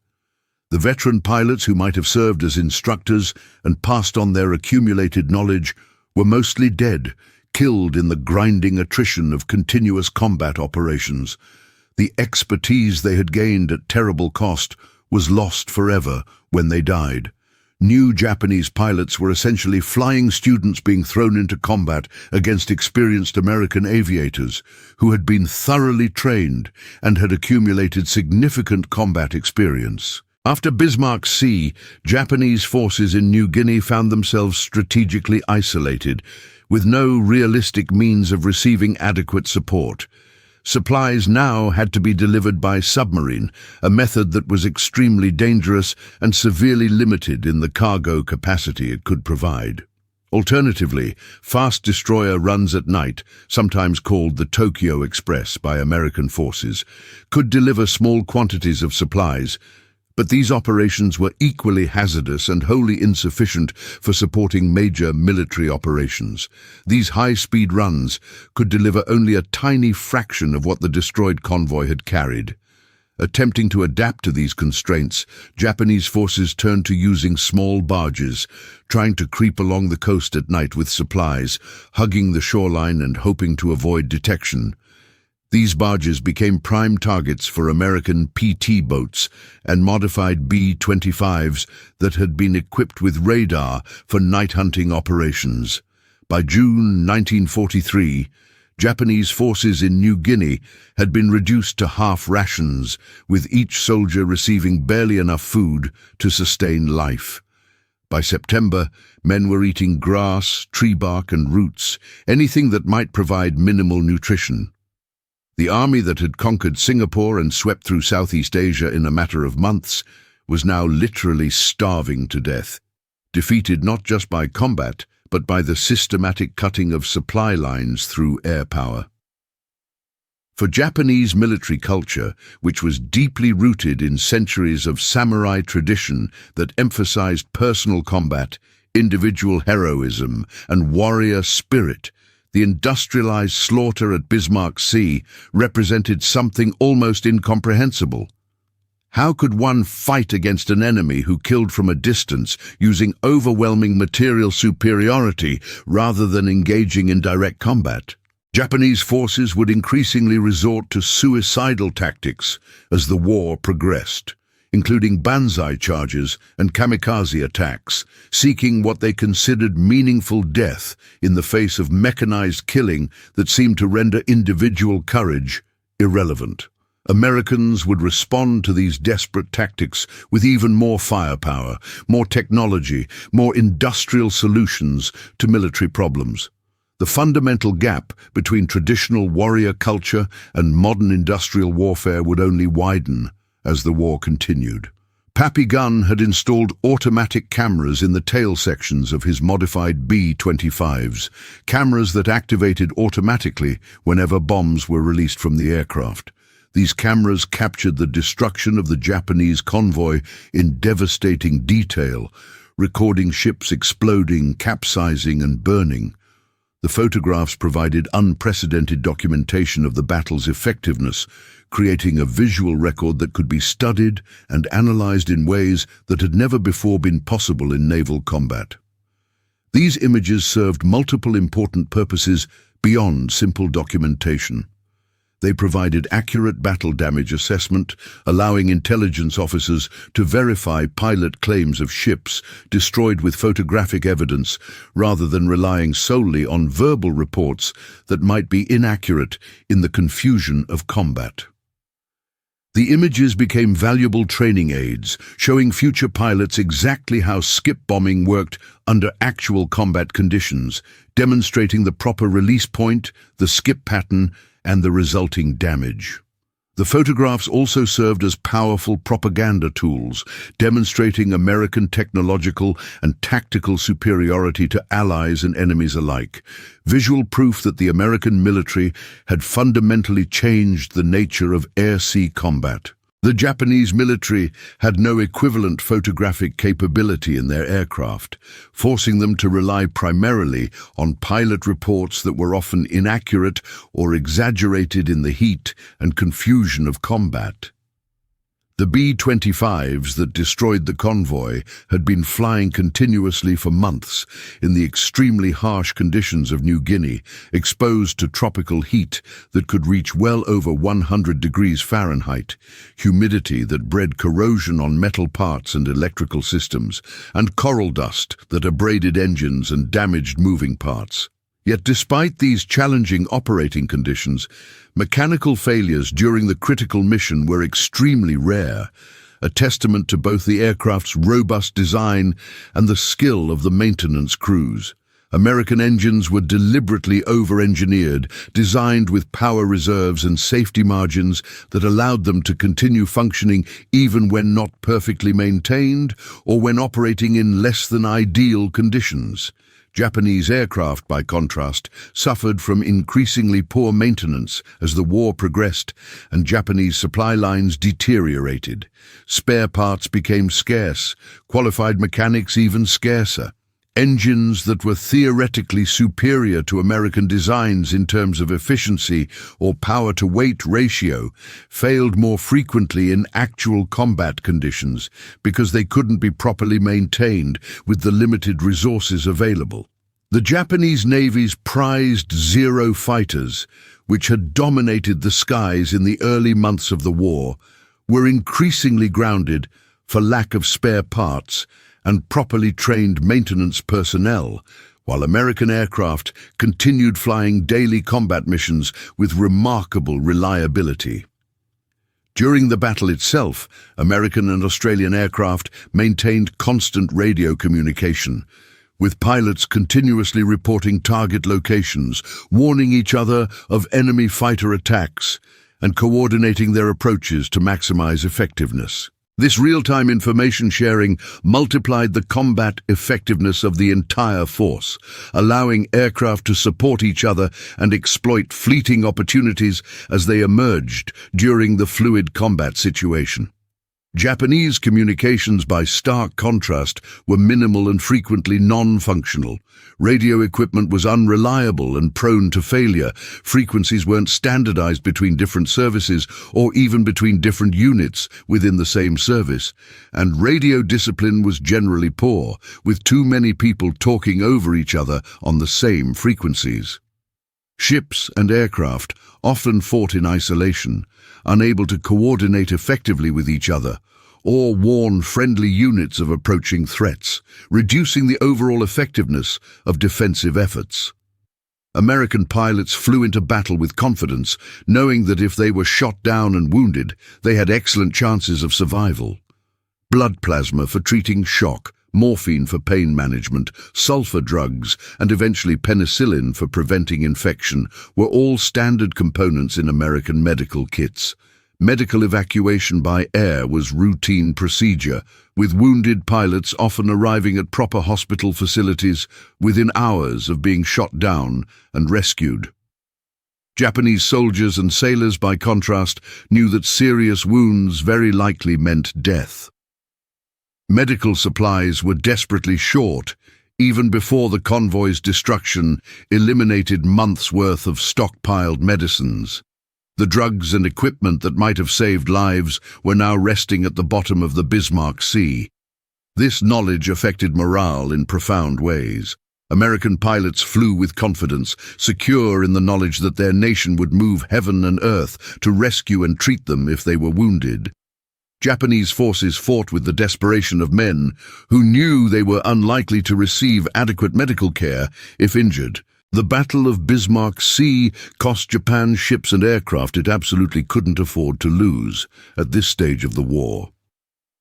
The veteran pilots who might have served as instructors and passed on their accumulated knowledge were mostly dead, killed in the grinding attrition of continuous combat operations. The expertise they had gained at terrible cost was lost forever when they died. New Japanese pilots were essentially flying students being thrown into combat against experienced American aviators who had been thoroughly trained and had accumulated significant combat experience. After Bismarck Sea, Japanese forces in New Guinea found themselves strategically isolated, with no realistic means of receiving adequate support. Supplies now had to be delivered by submarine, a method that was extremely dangerous and severely limited in the cargo capacity it could provide. Alternatively, fast destroyer runs at night, sometimes called the Tokyo Express by American forces, could deliver small quantities of supplies, but these operations were equally hazardous and wholly insufficient for supporting major military operations. These high-speed runs could deliver only a tiny fraction of what the destroyed convoy had carried. Attempting to adapt to these constraints, Japanese forces turned to using small barges, trying to creep along the coast at night with supplies, hugging the shoreline and hoping to avoid detection. These barges became prime targets for American PT boats and modified B-25s that had been equipped with radar for night hunting operations. By June 1943, Japanese forces in New Guinea had been reduced to half rations, with each soldier receiving barely enough food to sustain life. By September, men were eating grass, tree bark and roots, anything that might provide minimal nutrition. The army that had conquered Singapore and swept through Southeast Asia in a matter of months was now literally starving to death, defeated not just by combat, but by the systematic cutting of supply lines through air power. For Japanese military culture, which was deeply rooted in centuries of samurai tradition that emphasized personal combat, individual heroism, and warrior spirit, the industrialized slaughter at Bismarck Sea represented something almost incomprehensible. How could one fight against an enemy who killed from a distance using overwhelming material superiority rather than engaging in direct combat? Japanese forces would increasingly resort to suicidal tactics as the war progressed, including banzai charges and kamikaze attacks, seeking what they considered meaningful death in the face of mechanized killing that seemed to render individual courage irrelevant. Americans would respond to these desperate tactics with even more firepower, more technology, more industrial solutions to military problems. The fundamental gap between traditional warrior culture and modern industrial warfare would only widen as the war continued. Pappy Gunn had installed automatic cameras in the tail sections of his modified B-25s, cameras that activated automatically whenever bombs were released from the aircraft. These cameras captured the destruction of the Japanese convoy in devastating detail, recording ships exploding, capsizing, and burning. The photographs provided unprecedented documentation of the battle's effectiveness, creating a visual record that could be studied and analyzed in ways that had never before been possible in naval combat. These images served multiple important purposes beyond simple documentation. They provided accurate battle damage assessment, allowing intelligence officers to verify pilot claims of ships destroyed with photographic evidence rather than relying solely on verbal reports that might be inaccurate in the confusion of combat. The images became valuable training aids, showing future pilots exactly how skip bombing worked under actual combat conditions, demonstrating the proper release point, the skip pattern, and the resulting damage. The photographs also served as powerful propaganda tools, demonstrating American technological and tactical superiority to allies and enemies alike, visual proof that the American military had fundamentally changed the nature of air-sea combat. The Japanese military had no equivalent photographic capability in their aircraft, forcing them to rely primarily on pilot reports that were often inaccurate or exaggerated in the heat and confusion of combat. The B-25s that destroyed the convoy had been flying continuously for months in the extremely harsh conditions of New Guinea, exposed to tropical heat that could reach well over 100 degrees Fahrenheit, humidity that bred corrosion on metal parts and electrical systems, and coral dust that abraded engines and damaged moving parts. Yet despite these challenging operating conditions, mechanical failures during the critical mission were extremely rare, a testament to both the aircraft's robust design and the skill of the maintenance crews. American engines were deliberately over-engineered, designed with power reserves and safety margins that allowed them to continue functioning even when not perfectly maintained or when operating in less than ideal conditions. Japanese aircraft, by contrast, suffered from increasingly poor maintenance as the war progressed and Japanese supply lines deteriorated. Spare parts became scarce, qualified mechanics even scarcer. Engines that were theoretically superior to American designs in terms of efficiency or power-to-weight ratio failed more frequently in actual combat conditions because they couldn't be properly maintained with the limited resources available. The Japanese Navy's prized Zero fighters, which had dominated the skies in the early months of the war, were increasingly grounded for lack of spare parts and properly trained maintenance personnel, while American aircraft continued flying daily combat missions with remarkable reliability. During the battle itself, American and Australian aircraft maintained constant radio communication, with pilots continuously reporting target locations, warning each other of enemy fighter attacks, and coordinating their approaches to maximize effectiveness. This real-time information sharing multiplied the combat effectiveness of the entire force, allowing aircraft to support each other and exploit fleeting opportunities as they emerged during the fluid combat situation. Japanese communications, by stark contrast, were minimal and frequently non-functional. Radio equipment was unreliable and prone to failure. Frequencies weren't standardized between different services or even between different units within the same service. And radio discipline was generally poor, with too many people talking over each other on the same frequencies. Ships and aircraft often fought in isolation, unable to coordinate effectively with each other, or warn friendly units of approaching threats, reducing the overall effectiveness of defensive efforts. American pilots flew into battle with confidence, knowing that if they were shot down and wounded, they had excellent chances of survival. Blood plasma for treating shock, morphine for pain management, sulfur drugs, and eventually penicillin for preventing infection were all standard components in American medical kits. Medical evacuation by air was routine procedure, with wounded pilots often arriving at proper hospital facilities within hours of being shot down and rescued. Japanese soldiers and sailors, by contrast, knew that serious wounds very likely meant death. Medical supplies were desperately short, even before the convoy's destruction eliminated months' worth of stockpiled medicines. The drugs and equipment that might have saved lives were now resting at the bottom of the Bismarck Sea. This knowledge affected morale in profound ways. American pilots flew with confidence, secure in the knowledge that their nation would move heaven and earth to rescue and treat them if they were wounded. Japanese forces fought with the desperation of men who knew they were unlikely to receive adequate medical care if injured. The Battle of Bismarck Sea cost Japan ships and aircraft it absolutely couldn't afford to lose at this stage of the war.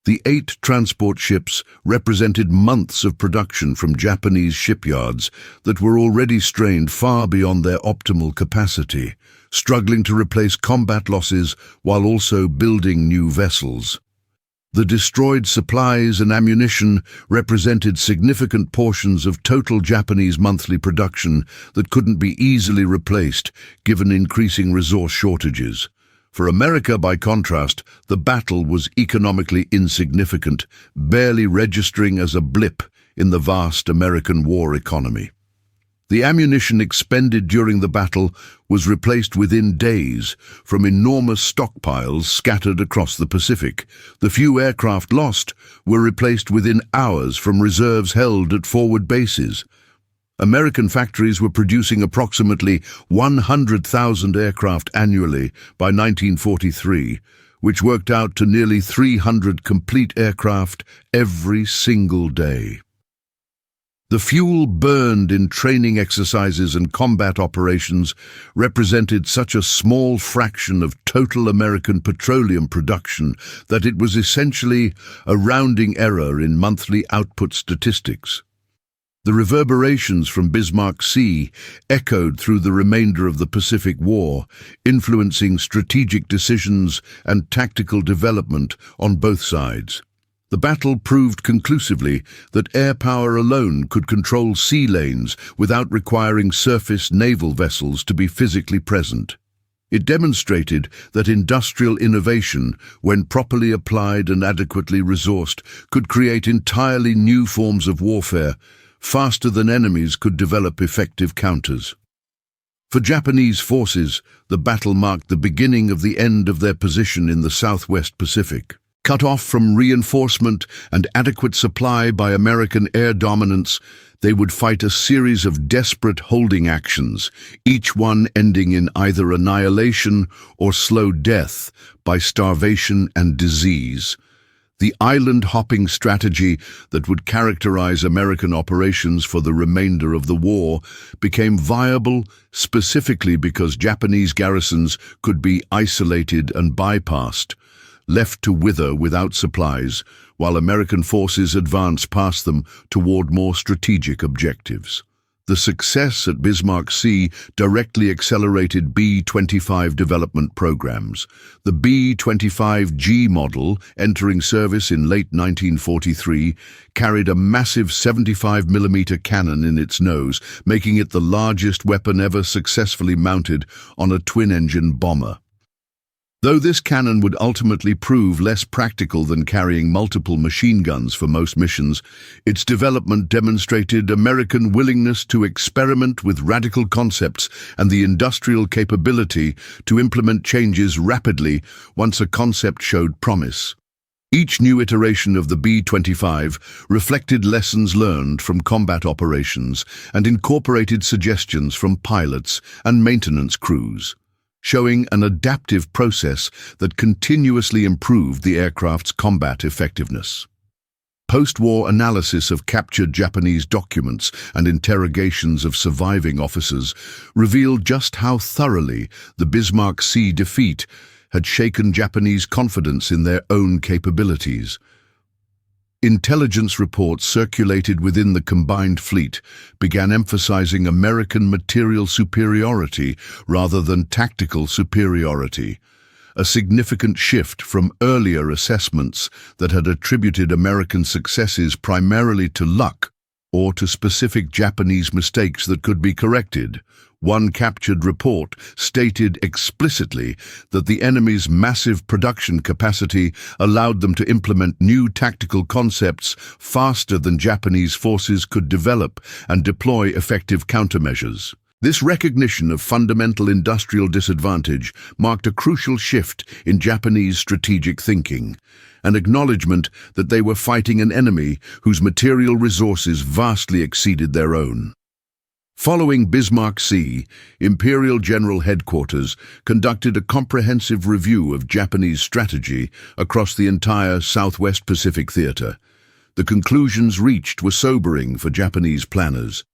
The 8 transport ships represented months of production from Japanese shipyards that were already strained far beyond their optimal capacity, struggling to replace combat losses while also building new vessels. The destroyed supplies and ammunition represented significant portions of total Japanese monthly production that couldn't be easily replaced given increasing resource shortages. For America, by contrast, the battle was economically insignificant, barely registering as a blip in the vast American war economy. The ammunition expended during the battle was replaced within days from enormous stockpiles scattered across the Pacific. The few aircraft lost were replaced within hours from reserves held at forward bases. American factories were producing approximately 100,000 aircraft annually by 1943, which worked out to nearly 300 complete aircraft every single day. The fuel burned in training exercises and combat operations represented such a small fraction of total American petroleum production that it was essentially a rounding error in monthly output statistics. The reverberations from Bismarck Sea echoed through the remainder of the Pacific War, influencing strategic decisions and tactical development on both sides. The battle proved conclusively that air power alone could control sea lanes without requiring surface naval vessels to be physically present. It demonstrated that industrial innovation, when properly applied and adequately resourced, could create entirely new forms of warfare, faster than enemies could develop effective counters. For Japanese forces, the battle marked the beginning of the end of their position in the Southwest Pacific. Cut off from reinforcement and adequate supply by American air dominance, they would fight a series of desperate holding actions, each one ending in either annihilation or slow death by starvation and disease. The island-hopping strategy that would characterize American operations for the remainder of the war became viable specifically because Japanese garrisons could be isolated and bypassed, left to wither without supplies, while American forces advanced past them toward more strategic objectives. The success at Bismarck Sea directly accelerated B-25 development programs. The B-25G model, entering service in late 1943, carried a massive 75mm cannon in its nose, making it the largest weapon ever successfully mounted on a twin-engine bomber. Though this cannon would ultimately prove less practical than carrying multiple machine guns for most missions, its development demonstrated American willingness to experiment with radical concepts and the industrial capability to implement changes rapidly once a concept showed promise. Each new iteration of the B-25 reflected lessons learned from combat operations and incorporated suggestions from pilots and maintenance crews, showing an adaptive process that continuously improved the aircraft's combat effectiveness. Post-war analysis of captured Japanese documents and interrogations of surviving officers revealed just how thoroughly the Bismarck Sea defeat had shaken Japanese confidence in their own capabilities. Intelligence reports circulated within the combined fleet began emphasizing American material superiority rather than tactical superiority, a significant shift from earlier assessments that had attributed American successes primarily to luck or to specific Japanese mistakes that could be corrected. One captured report stated explicitly that the enemy's massive production capacity allowed them to implement new tactical concepts faster than Japanese forces could develop and deploy effective countermeasures. This recognition of fundamental industrial disadvantage marked a crucial shift in Japanese strategic thinking, an acknowledgement that they were fighting an enemy whose material resources vastly exceeded their own. Following Bismarck Sea, Imperial General Headquarters conducted a comprehensive review of Japanese strategy across the entire Southwest Pacific theater. The conclusions reached were sobering for Japanese planners.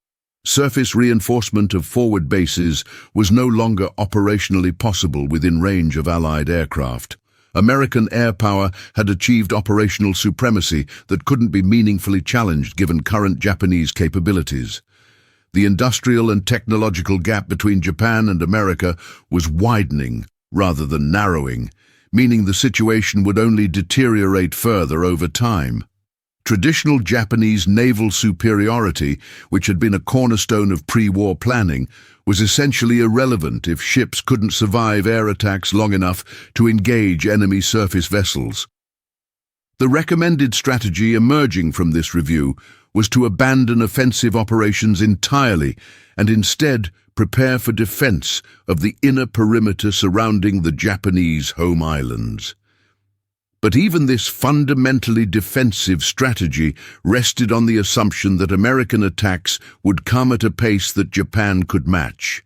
Surface reinforcement of forward bases was no longer operationally possible within range of Allied aircraft. American air power had achieved operational supremacy that couldn't be meaningfully challenged given current Japanese capabilities. The industrial and technological gap between Japan and America was widening rather than narrowing, meaning the situation would only deteriorate further over time. Traditional Japanese naval superiority, which had been a cornerstone of pre-war planning, was essentially irrelevant if ships couldn't survive air attacks long enough to engage enemy surface vessels. The recommended strategy emerging from this review was to abandon offensive operations entirely and instead prepare for defense of the inner perimeter surrounding the Japanese home islands. But even this fundamentally defensive strategy rested on the assumption that American attacks would come at a pace that Japan could match,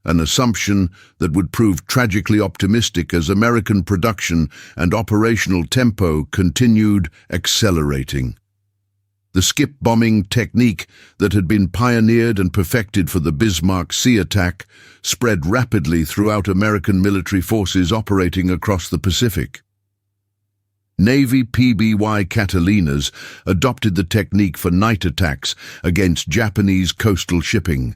an assumption that would prove tragically optimistic as American production and operational tempo continued accelerating. The skip bombing technique that had been pioneered and perfected for the Bismarck Sea attack spread rapidly throughout American military forces operating across the Pacific. Navy PBY Catalinas adopted the technique for night attacks against Japanese coastal shipping.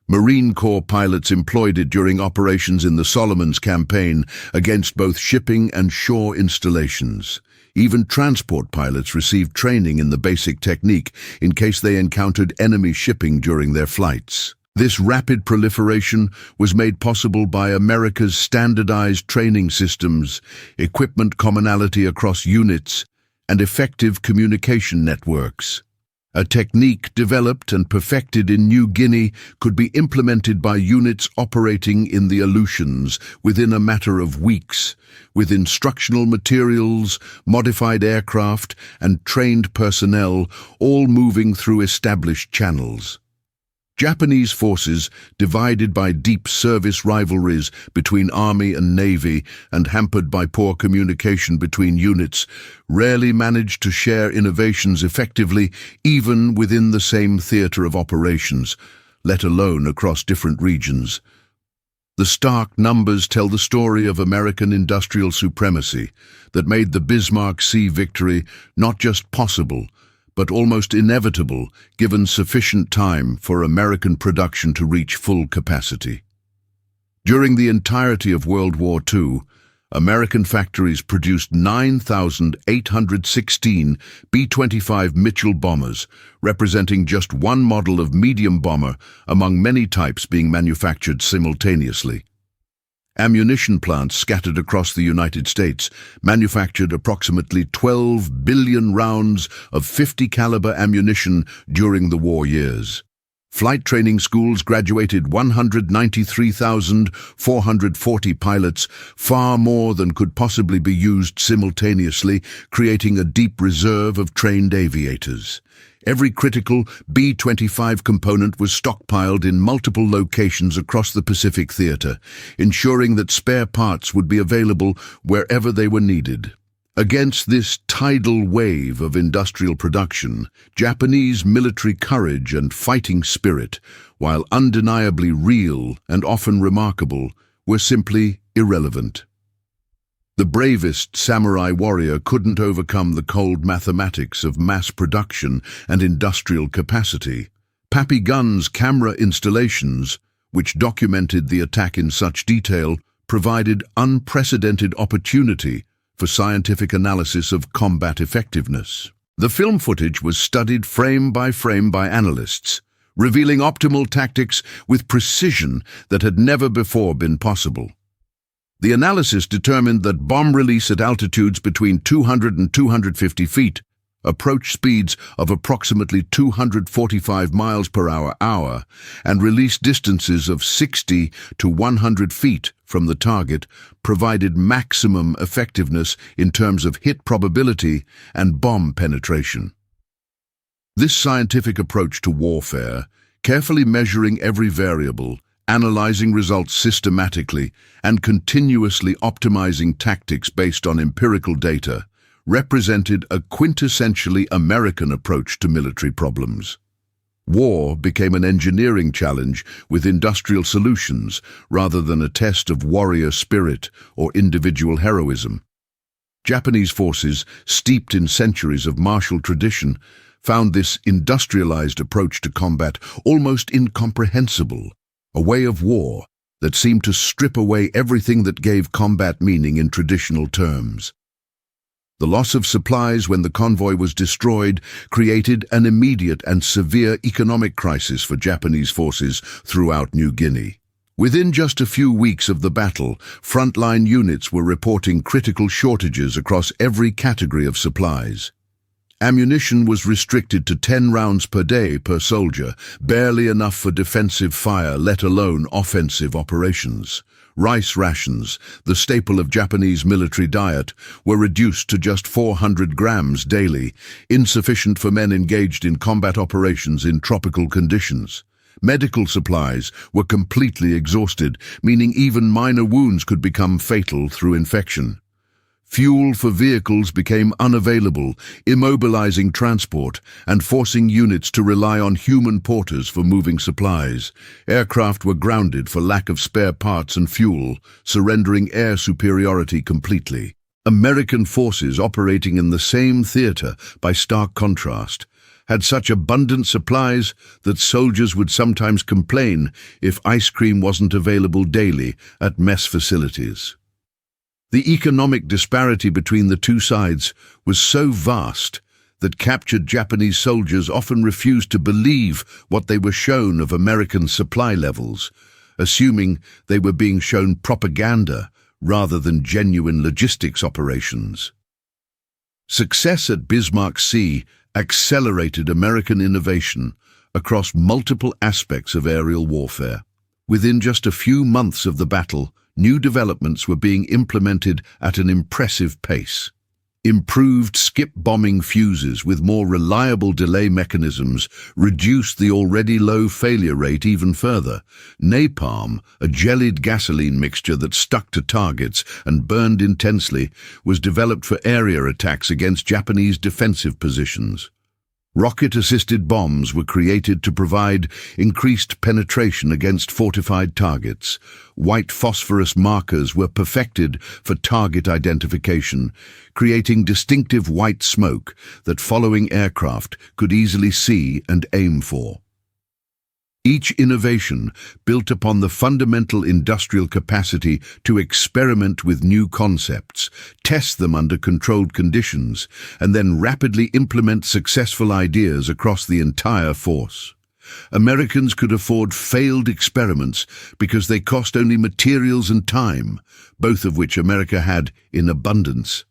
Marine Corps pilots employed it during operations in the Solomons campaign against both shipping and shore installations. Even transport pilots received training in the basic technique in case they encountered enemy shipping during their flights. This rapid proliferation was made possible by America's standardized training systems, equipment commonality across units, and effective communication networks. A technique developed and perfected in New Guinea could be implemented by units operating in the Aleutians within a matter of weeks, with instructional materials, modified aircraft, and trained personnel all moving through established channels. Japanese forces, divided by deep service rivalries between Army and Navy and hampered by poor communication between units, rarely managed to share innovations effectively even within the same theater of operations, let alone across different regions. The stark numbers tell the story of American industrial supremacy that made the Bismarck Sea victory not just possible, but almost inevitable given sufficient time for American production to reach full capacity. During the entirety of World War II, American factories produced 9,816 B-25 Mitchell bombers, representing just one model of medium bomber among many types being manufactured simultaneously. Ammunition plants scattered across the United States manufactured approximately 12 billion rounds of 50 caliber ammunition during the war years. Flight training schools graduated 193,440 pilots, far more than could possibly be used simultaneously, creating a deep reserve of trained aviators. Every critical B-25 component was stockpiled in multiple locations across the Pacific Theater, ensuring that spare parts would be available wherever they were needed. Against this tidal wave of industrial production, Japanese military courage and fighting spirit, while undeniably real and often remarkable, were simply irrelevant. The bravest samurai warrior couldn't overcome the cold mathematics of mass production and industrial capacity. Papigun's camera installations, which documented the attack in such detail, provided unprecedented opportunity for scientific analysis of combat effectiveness. The film footage was studied frame by analysts, revealing optimal tactics with precision that had never before been possible. The analysis determined that bomb release at altitudes between 200 and 250 feet, approach speeds of approximately 245 miles per hour, and release distances of 60 to 100 feet from the target provided maximum effectiveness in terms of hit probability and bomb penetration. This scientific approach to warfare, carefully measuring every variable, analyzing results systematically, and continuously optimizing tactics based on empirical data, represented a quintessentially American approach to military problems. War became an engineering challenge with industrial solutions rather than a test of warrior spirit or individual heroism. Japanese forces, steeped in centuries of martial tradition, found this industrialized approach to combat almost incomprehensible, a way of war that seemed to strip away everything that gave combat meaning in traditional terms. The loss of supplies when the convoy was destroyed created an immediate and severe economic crisis for Japanese forces throughout New Guinea. Within just a few weeks of the battle, frontline units were reporting critical shortages across every category of supplies. Ammunition was restricted to 10 rounds per day per soldier, barely enough for defensive fire, let alone offensive operations. Rice rations, the staple of Japanese military diet, were reduced to just 400 grams daily, insufficient for men engaged in combat operations in tropical conditions. Medical supplies were completely exhausted, meaning even minor wounds could become fatal through infection. Fuel for vehicles became unavailable, immobilizing transport and forcing units to rely on human porters for moving supplies. Aircraft were grounded for lack of spare parts and fuel, surrendering air superiority completely. American forces operating in the same theater, by stark contrast, had such abundant supplies that soldiers would sometimes complain if ice cream wasn't available daily at mess facilities. The economic disparity between the two sides was so vast that captured Japanese soldiers often refused to believe what they were shown of American supply levels, assuming they were being shown propaganda rather than genuine logistics operations. Success at Bismarck Sea accelerated American innovation across multiple aspects of aerial warfare. Within just a few months of the battle, new developments were being implemented at an impressive pace. Improved skip bombing fuses with more reliable delay mechanisms reduced the already low failure rate even further. Napalm, a jellied gasoline mixture that stuck to targets and burned intensely, was developed for area attacks against Japanese defensive positions. Rocket-assisted bombs were created to provide increased penetration against fortified targets. White phosphorus markers were perfected for target identification, creating distinctive white smoke that following aircraft could easily see and aim for. Each innovation built upon the fundamental industrial capacity to experiment with new concepts, test them under controlled conditions, and then rapidly implement successful ideas across the entire force. Americans could afford failed experiments because they cost only materials and time, both of which America had in abundance.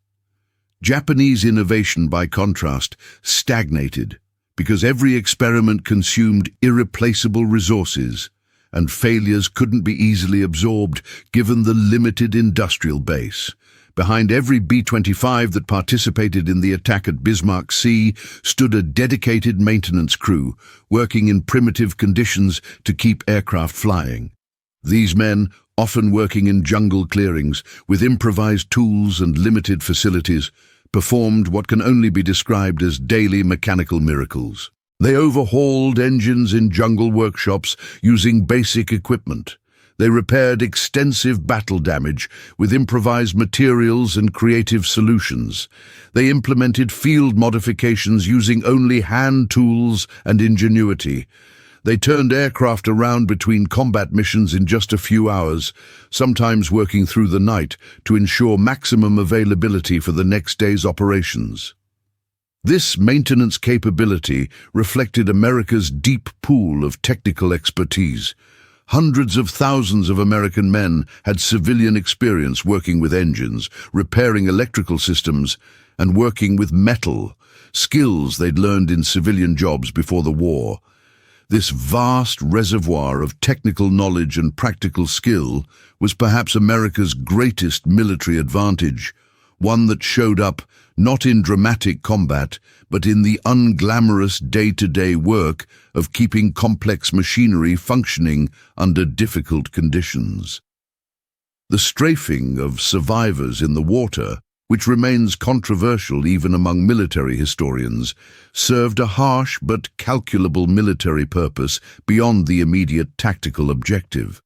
Japanese innovation, by contrast, stagnated, because every experiment consumed irreplaceable resources, and failures couldn't be easily absorbed given the limited industrial base. Behind every B-25 that participated in the attack at Bismarck Sea stood a dedicated maintenance crew, working in primitive conditions to keep aircraft flying. These men, often working in jungle clearings with improvised tools and limited facilities, performed what can only be described as daily mechanical miracles. They overhauled engines in jungle workshops using basic equipment. They repaired extensive battle damage with improvised materials and creative solutions. They implemented field modifications using only hand tools and ingenuity. They turned aircraft around between combat missions in just a few hours, sometimes working through the night to ensure maximum availability for the next day's operations. This maintenance capability reflected America's deep pool of technical expertise. Hundreds of thousands of American men had civilian experience working with engines, repairing electrical systems, and working with metal, skills they'd learned in civilian jobs before the war. This vast reservoir of technical knowledge and practical skill was perhaps America's greatest military advantage, one that showed up not in dramatic combat, but in the unglamorous day-to-day work of keeping complex machinery functioning under difficult conditions. The strafing of survivors in the water, which remains controversial even among military historians, served a harsh but calculable military purpose beyond the immediate tactical objective.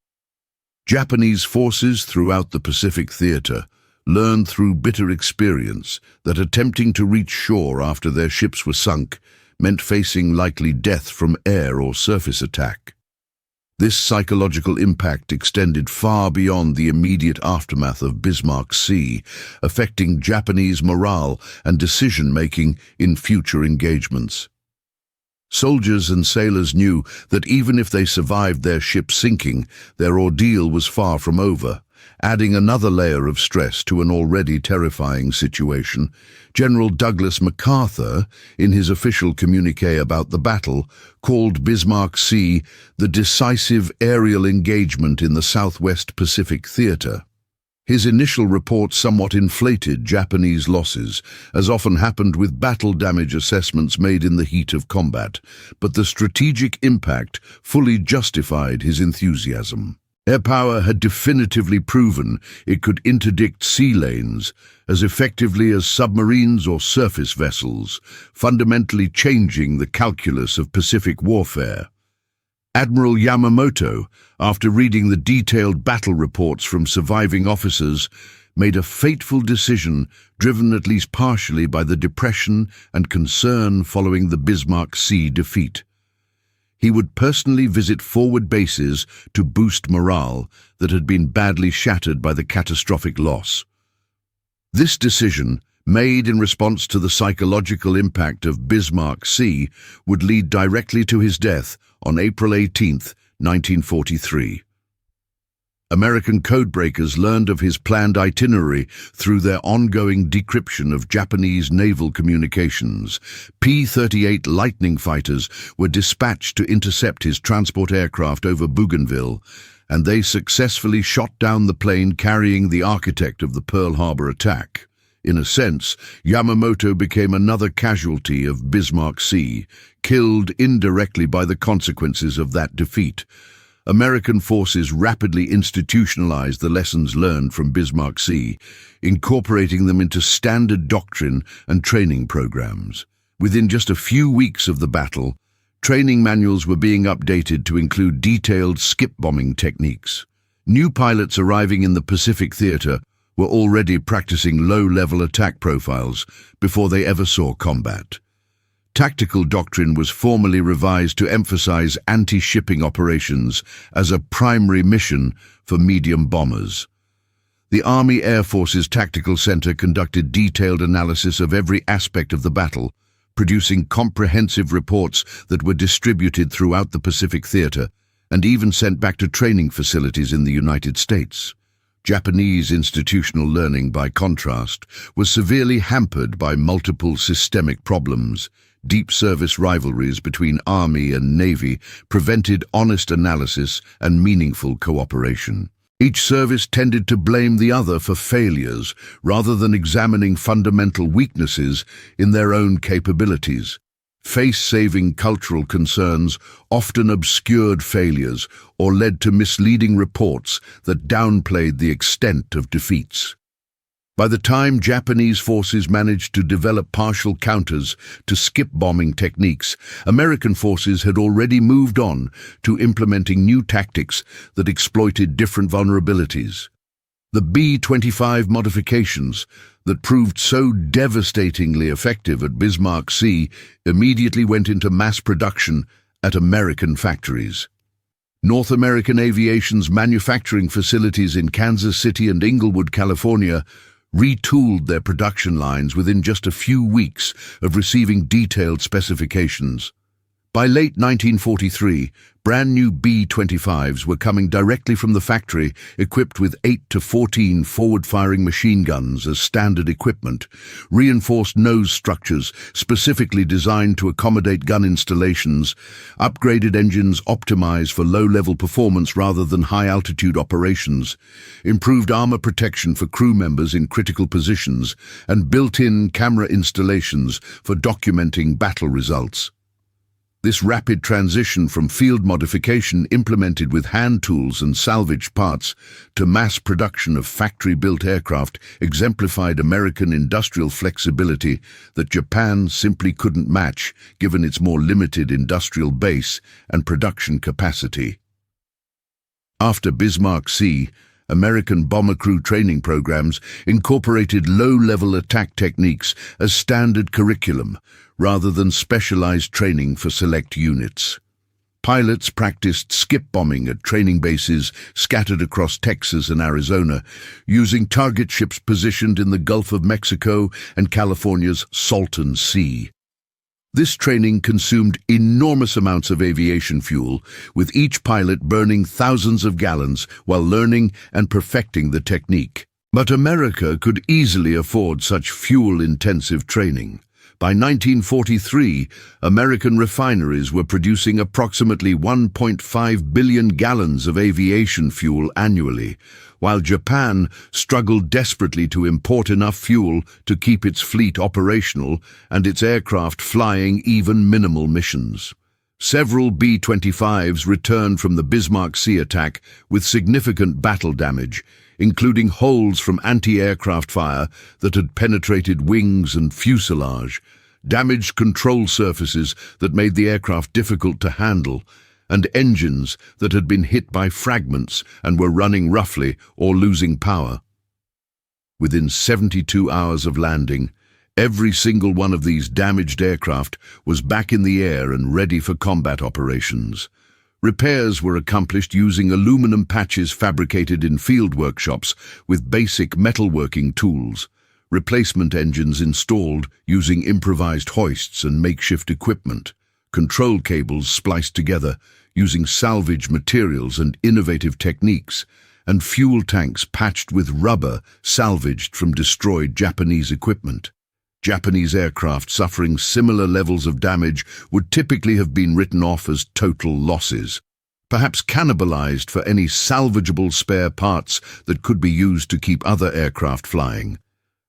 Japanese forces throughout the Pacific Theater learned through bitter experience that attempting to reach shore after their ships were sunk meant facing likely death from air or surface attack. This psychological impact extended far beyond the immediate aftermath of Bismarck Sea, affecting Japanese morale and decision-making in future engagements. Soldiers and sailors knew that even if they survived their ship sinking, their ordeal was far from over. Adding another layer of stress to an already terrifying situation, General Douglas MacArthur, in his official communiqué about the battle, called Bismarck Sea the decisive aerial engagement in the Southwest Pacific Theater. His initial report somewhat inflated Japanese losses, as often happened with battle damage assessments made in the heat of combat, but the strategic impact fully justified his enthusiasm. Air power had definitively proven it could interdict sea lanes as effectively as submarines or surface vessels, fundamentally changing the calculus of Pacific warfare. Admiral Yamamoto, after reading the detailed battle reports from surviving officers, made a fateful decision driven at least partially by the depression and concern following the Bismarck Sea defeat. He would personally visit forward bases to boost morale that had been badly shattered by the catastrophic loss. This decision, made in response to the psychological impact of Bismarck Sea, would lead directly to his death on April 18, 1943. American codebreakers learned of his planned itinerary through their ongoing decryption of Japanese naval communications. P-38 Lightning fighters were dispatched to intercept his transport aircraft over Bougainville, and they successfully shot down the plane carrying the architect of the Pearl Harbor attack. In a sense, Yamamoto became another casualty of Bismarck Sea, killed indirectly by the consequences of that defeat. American forces rapidly institutionalized the lessons learned from Bismarck Sea, incorporating them into standard doctrine and training programs. Within just a few weeks of the battle, training manuals were being updated to include detailed skip bombing techniques. New pilots arriving in the Pacific Theater were already practicing low-level attack profiles before they ever saw combat. Tactical doctrine was formally revised to emphasize anti-shipping operations as a primary mission for medium bombers. The Army Air Force's Tactical Center conducted detailed analysis of every aspect of the battle, producing comprehensive reports that were distributed throughout the Pacific Theater and even sent back to training facilities in the United States. Japanese institutional learning, by contrast, was severely hampered by multiple systemic problems. Deep service rivalries between Army and Navy prevented honest analysis and meaningful cooperation. Each service tended to blame the other for failures rather than examining fundamental weaknesses in their own capabilities. Face-saving cultural concerns often obscured failures or led to misleading reports that downplayed the extent of defeats. By the time Japanese forces managed to develop partial counters to skip bombing techniques, American forces had already moved on to implementing new tactics that exploited different vulnerabilities. The B-25 modifications that proved so devastatingly effective at Bismarck Sea immediately went into mass production at American factories. North American Aviation's manufacturing facilities in Kansas City and Inglewood, California, retooled their production lines within just a few weeks of receiving detailed specifications. By late 1943, brand new B-25s were coming directly from the factory, equipped with 8 to 14 forward-firing machine guns as standard equipment, reinforced nose structures specifically designed to accommodate gun installations, upgraded engines optimized for low-level performance rather than high-altitude operations, improved armor protection for crew members in critical positions, and built-in camera installations for documenting battle results. This rapid transition from field modification implemented with hand tools and salvaged parts to mass production of factory-built aircraft exemplified American industrial flexibility that Japan simply couldn't match given its more limited industrial base and production capacity. After Bismarck Sea, American bomber crew training programs incorporated low-level attack techniques as standard curriculum, rather than specialized training for select units. Pilots practiced skip bombing at training bases scattered across Texas and Arizona, using target ships positioned in the Gulf of Mexico and California's Salton Sea. This training consumed enormous amounts of aviation fuel, with each pilot burning thousands of gallons while learning and perfecting the technique. But America could easily afford such fuel-intensive training. By 1943, American refineries were producing approximately 1.5 billion gallons of aviation fuel annually, while Japan struggled desperately to import enough fuel to keep its fleet operational and its aircraft flying even minimal missions. Several B-25s returned from the Bismarck Sea attack with significant battle damage, including holes from anti-aircraft fire that had penetrated wings and fuselage, damaged control surfaces that made the aircraft difficult to handle, and engines that had been hit by fragments and were running roughly or losing power. Within 72 hours of landing, every single one of these damaged aircraft was back in the air and ready for combat operations. Repairs were accomplished using aluminum patches fabricated in field workshops with basic metalworking tools. replacement engines installed using improvised hoists and makeshift equipment, control cables spliced together using salvage materials and innovative techniques, and fuel tanks patched with rubber salvaged from destroyed Japanese equipment. Japanese aircraft suffering similar levels of damage would typically have been written off as total losses, perhaps cannibalized for any salvageable spare parts that could be used to keep other aircraft flying,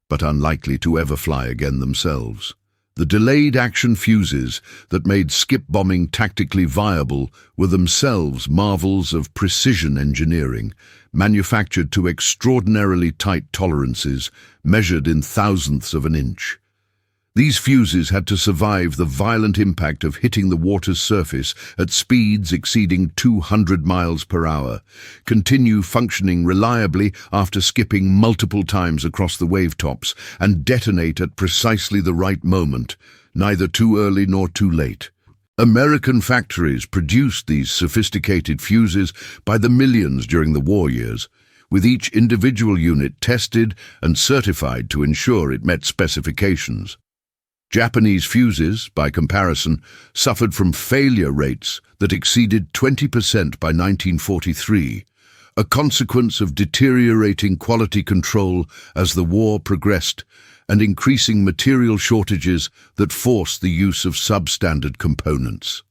but unlikely to ever fly again themselves. The delayed action fuses that made skip bombing tactically viable were themselves marvels of precision engineering, manufactured to extraordinarily tight tolerances, measured in thousandths of an inch. These fuses had to survive the violent impact of hitting the water's surface at speeds exceeding 200 miles per hour, continue functioning reliably after skipping multiple times across the wavetops, and detonate at precisely the right moment, neither too early nor too late. American factories produced these sophisticated fuses by the millions during the war years, with each individual unit tested and certified to ensure it met specifications. Japanese fuses, by comparison, suffered from failure rates that exceeded 20% by 1943, a consequence of deteriorating quality control as the war progressed and increasing material shortages that forced the use of substandard components.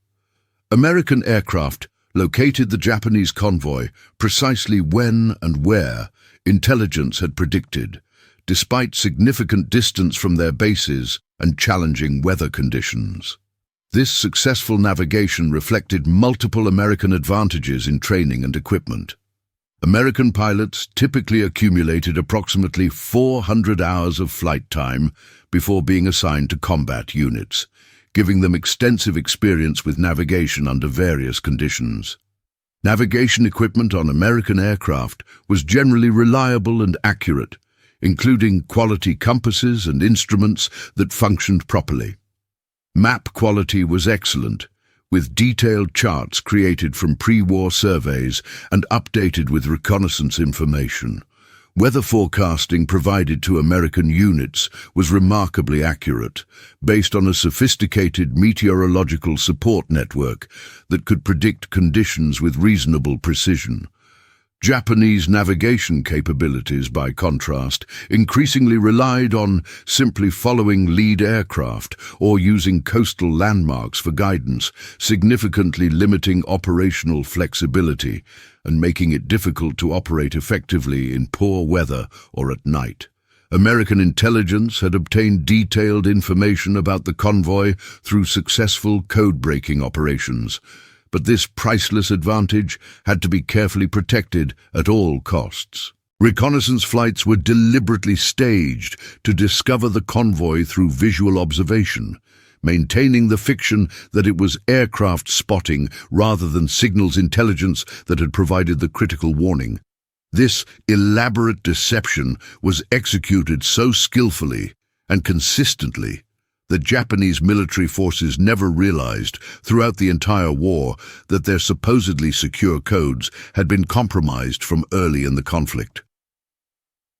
American aircraft located the Japanese convoy precisely when and where intelligence had predicted, despite significant distance from their bases and challenging weather conditions. This successful navigation reflected multiple American advantages in training and equipment. American pilots typically accumulated approximately 400 hours of flight time before being assigned to combat units, giving them extensive experience with navigation under various conditions. Navigation equipment on American aircraft was generally reliable and accurate, including quality compasses and instruments that functioned properly. Map quality was excellent, with detailed charts created from pre-war surveys and updated with reconnaissance information. Weather forecasting provided to American units was remarkably accurate, based on a sophisticated meteorological support network that could predict conditions with reasonable precision. Japanese navigation capabilities, by contrast, increasingly relied on simply following lead aircraft or using coastal landmarks for guidance, significantly limiting operational flexibility and making it difficult to operate effectively in poor weather or at night. American intelligence had obtained detailed information about the convoy through successful code-breaking operations, but this priceless advantage had to be carefully protected at all costs. Reconnaissance flights were deliberately staged to discover the convoy through visual observation, maintaining the fiction that it was aircraft spotting rather than signals intelligence that had provided the critical warning. This elaborate deception was executed so skillfully and consistently that Japanese military forces never realized throughout the entire war that their supposedly secure codes had been compromised from early in the conflict.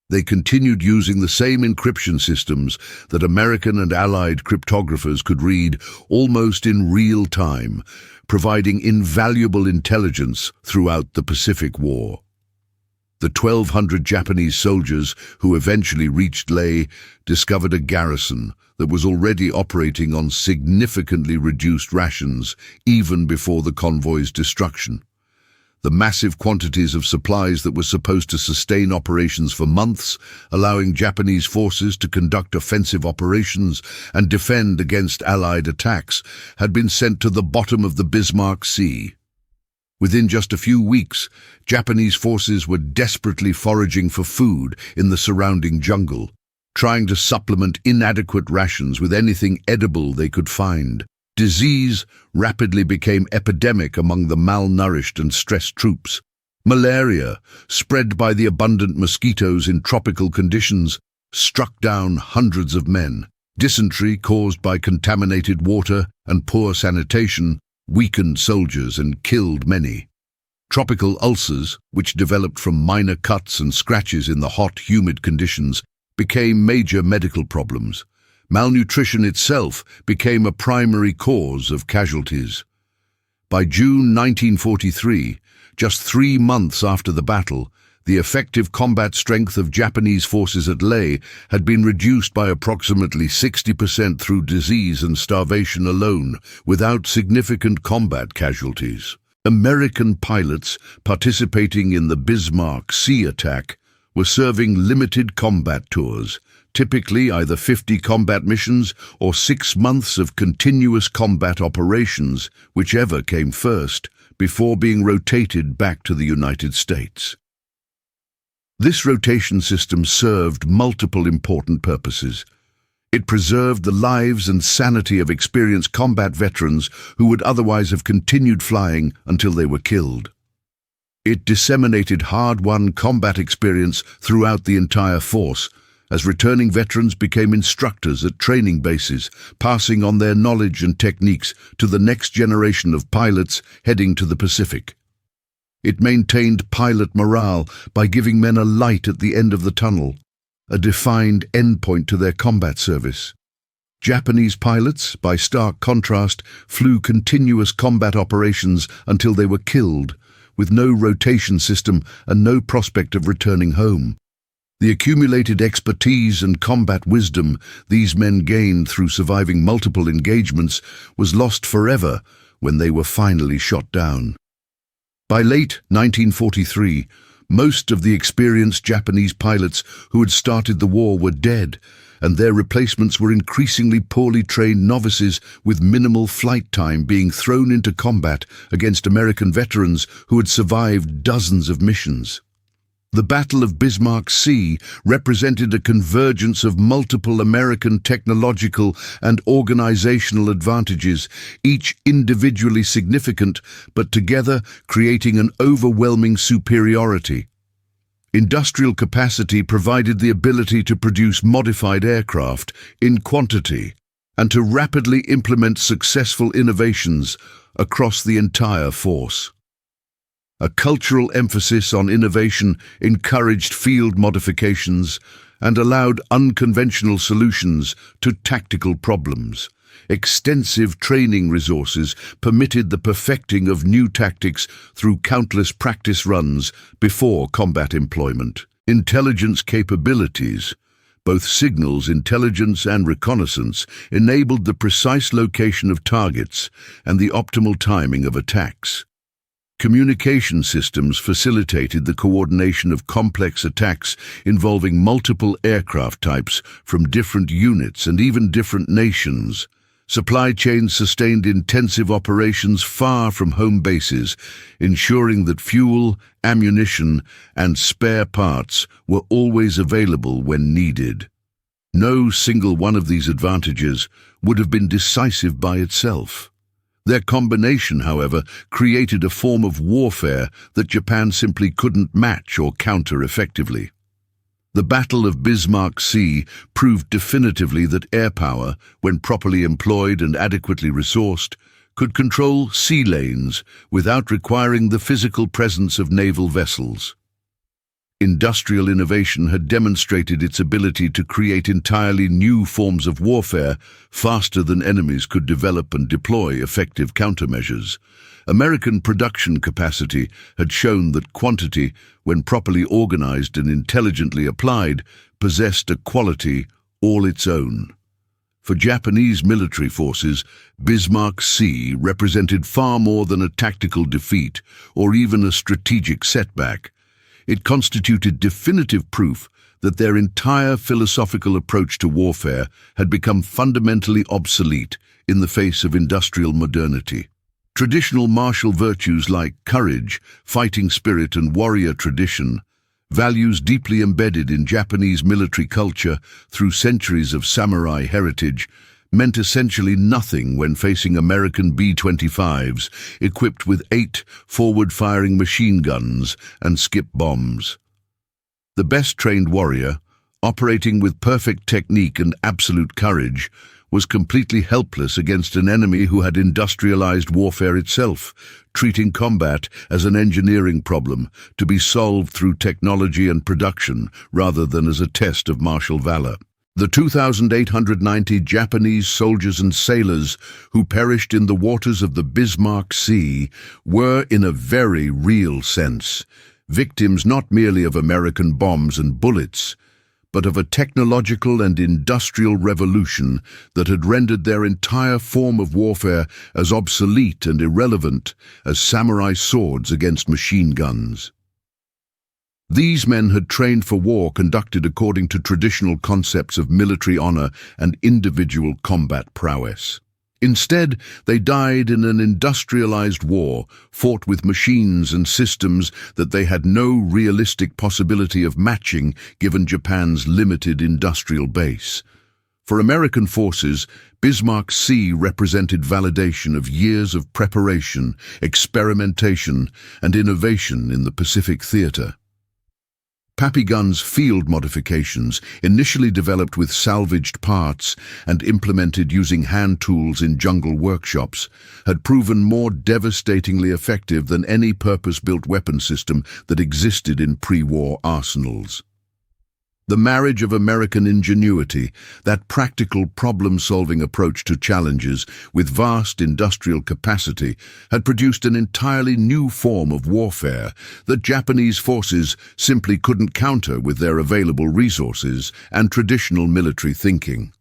They continued using the same encryption systems that American and Allied cryptographers could read almost in real time, providing invaluable intelligence throughout the Pacific War. The 1,200 Japanese soldiers who eventually reached Leh discovered a garrison that was already operating on significantly reduced rations even before the convoy's destruction. The massive quantities of supplies that were supposed to sustain operations for months, allowing Japanese forces to conduct offensive operations and defend against Allied attacks, had been sent to the bottom of the Bismarck Sea. Within just a few weeks, Japanese forces were desperately foraging for food in the surrounding jungle, trying to supplement inadequate rations with anything edible they could find. Disease rapidly became epidemic among the malnourished and stressed troops. Malaria, spread by the abundant mosquitoes in tropical conditions, struck down hundreds of men. Dysentery, caused by contaminated water and poor sanitation, weakened soldiers and killed many. Tropical ulcers, which developed from minor cuts and scratches in the hot, humid conditions, became major medical problems. Malnutrition itself became a primary cause of casualties. By June 1943, just 3 months after the battle, the effective combat strength of Japanese forces at Leh had been reduced by approximately 60% through disease and starvation alone, without significant combat casualties. American pilots participating in the Bismarck Sea attack were serving limited combat tours, typically either 50 combat missions or 6 months of continuous combat operations, whichever came first, before being rotated back to the United States. This rotation system served multiple important purposes. It preserved the lives and sanity of experienced combat veterans who would otherwise have continued flying until they were killed. It disseminated hard-won combat experience throughout the entire force, as returning veterans became instructors at training bases, passing on their knowledge and techniques to the next generation of pilots heading to the Pacific. It maintained pilot morale by giving men a light at the end of the tunnel, a defined endpoint to their combat service. Japanese pilots, by stark contrast, flew continuous combat operations until they were killed, with no rotation system and no prospect of returning home. The accumulated expertise and combat wisdom these men gained through surviving multiple engagements was lost forever when they were finally shot down. By late 1943, most of the experienced Japanese pilots who had started the war were dead, and their replacements were increasingly poorly trained novices with minimal flight time being thrown into combat against American veterans who had survived dozens of missions. The Battle of Bismarck Sea represented a convergence of multiple American technological and organizational advantages, each individually significant, but together creating an overwhelming superiority. Industrial capacity provided the ability to produce modified aircraft in quantity and to rapidly implement successful innovations across the entire force. A cultural emphasis on innovation encouraged field modifications and allowed unconventional solutions to tactical problems. Extensive training resources permitted the perfecting of new tactics through countless practice runs before combat employment. Intelligence capabilities, both signals intelligence and reconnaissance, enabled the precise location of targets and the optimal timing of attacks. Communication systems facilitated the coordination of complex attacks involving multiple aircraft types from different units and even different nations. Supply chains sustained intensive operations far from home bases, ensuring that fuel, ammunition, and spare parts were always available when needed. No single one of these advantages would have been decisive by itself. Their combination, however, created a form of warfare that Japan simply couldn't match or counter effectively. The Battle of Bismarck Sea proved definitively that air power, when properly employed and adequately resourced, could control sea lanes without requiring the physical presence of naval vessels. Industrial innovation had demonstrated its ability to create entirely new forms of warfare faster than enemies could develop and deploy effective countermeasures. American production capacity had shown that quantity, when properly organized and intelligently applied, possessed a quality all its own. For Japanese military forces, Bismarck Sea represented far more than a tactical defeat or even a strategic setback. It constituted definitive proof that their entire philosophical approach to warfare had become fundamentally obsolete in the face of industrial modernity. Traditional martial virtues like courage, fighting spirit, and warrior tradition, values deeply embedded in Japanese military culture through centuries of samurai heritage, meant essentially nothing when facing American B-25s equipped with 8 forward-firing machine guns and skip bombs. The best-trained warrior, operating with perfect technique and absolute courage, was completely helpless against an enemy who had industrialized warfare itself, treating combat as an engineering problem to be solved through technology and production rather than as a test of martial valor. The 2,890 Japanese soldiers and sailors who perished in the waters of the Bismarck Sea were, in a very real sense, victims not merely of American bombs and bullets, but of a technological and industrial revolution that had rendered their entire form of warfare as obsolete and irrelevant as samurai swords against machine guns. These men had trained for war conducted according to traditional concepts of military honor and individual combat prowess. Instead, they died in an industrialized war, fought with machines and systems that they had no realistic possibility of matching given Japan's limited industrial base. For American forces, Bismarck Sea represented validation of years of preparation, experimentation, and innovation in the Pacific theater. Papigun's field modifications, initially developed with salvaged parts and implemented using hand tools in jungle workshops, had proven more devastatingly effective than any purpose-built weapon system that existed in pre-war arsenals. The marriage of American ingenuity, that practical problem-solving approach to challenges with vast industrial capacity, had produced an entirely new form of warfare that Japanese forces simply couldn't counter with their available resources and traditional military thinking.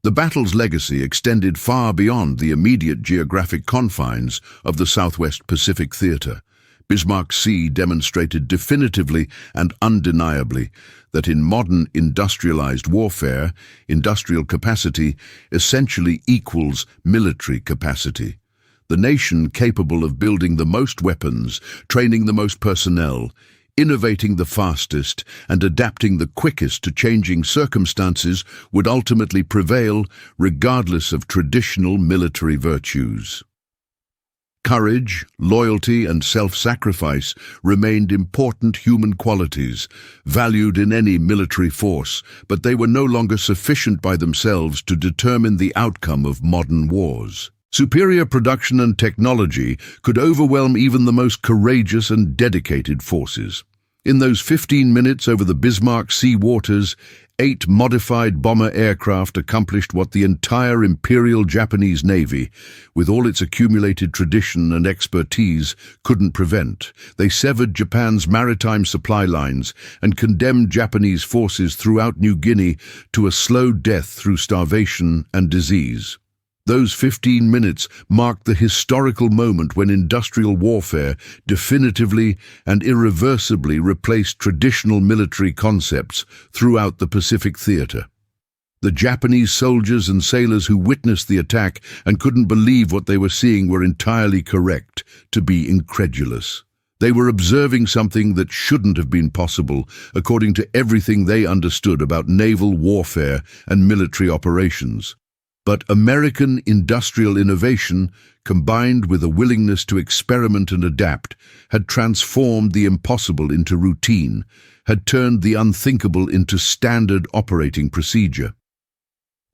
The battle's legacy extended far beyond the immediate geographic confines of the Southwest Pacific Theater. Bismarck Sea demonstrated definitively and undeniably that in modern industrialized warfare, industrial capacity essentially equals military capacity. The nation capable of building the most weapons, training the most personnel, innovating the fastest, and adapting the quickest to changing circumstances would ultimately prevail regardless of traditional military virtues. Courage, loyalty, and self-sacrifice remained important human qualities, valued in any military force, but they were no longer sufficient by themselves to determine the outcome of modern wars. Superior production and technology could overwhelm even the most courageous and dedicated forces. In those 15 minutes over the Bismarck Sea waters, 8 modified bomber aircraft accomplished what the entire Imperial Japanese Navy, with all its accumulated tradition and expertise, couldn't prevent. They severed Japan's maritime supply lines and condemned Japanese forces throughout New Guinea to a slow death through starvation and disease. Those 15 minutes marked the historical moment when industrial warfare definitively and irreversibly replaced traditional military concepts throughout the Pacific theater. The Japanese soldiers and sailors who witnessed the attack and couldn't believe what they were seeing were entirely correct to be incredulous. They were observing something that shouldn't have been possible according to everything they understood about naval warfare and military operations. But American industrial innovation, combined with a willingness to experiment and adapt, had transformed the impossible into routine, had turned the unthinkable into standard operating procedure.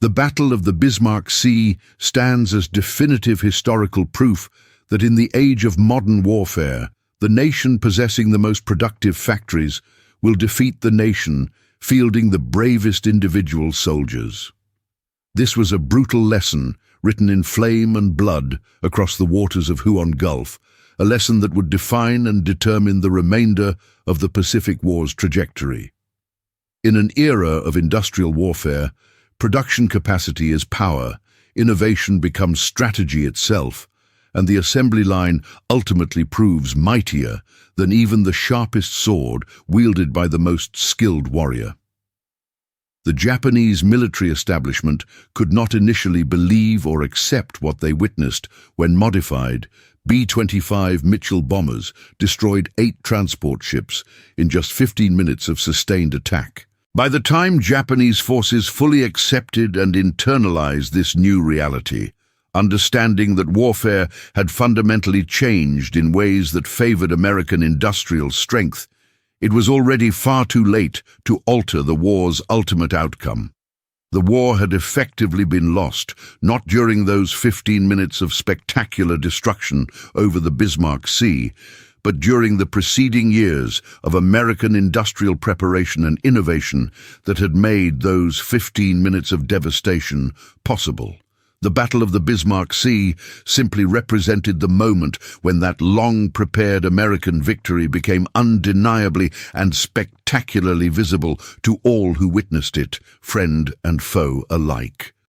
The Battle of the Bismarck Sea stands as definitive historical proof that in the age of modern warfare, the nation possessing the most productive factories will defeat the nation fielding the bravest individual soldiers. This was a brutal lesson, written in flame and blood across the waters of Huon Gulf, a lesson that would define and determine the remainder of the Pacific War's trajectory. In an era of industrial warfare, production capacity is power, innovation becomes strategy itself, and the assembly line ultimately proves mightier than even the sharpest sword wielded by the most skilled warrior. The Japanese military establishment could not initially believe or accept what they witnessed when modified B-25 Mitchell bombers destroyed 8 transport ships in just 15 minutes of sustained attack. By the time Japanese forces fully accepted and internalized this new reality, understanding that warfare had fundamentally changed in ways that favored American industrial strength, it was already far too late to alter the war's ultimate outcome. The war had effectively been lost, not during those 15 minutes of spectacular destruction over the Bismarck Sea, but during the preceding years of American industrial preparation and innovation that had made those 15 minutes of devastation possible. The Battle of the Bismarck Sea simply represented the moment when that long-prepared American victory became undeniably and spectacularly visible to all who witnessed it, friend and foe alike.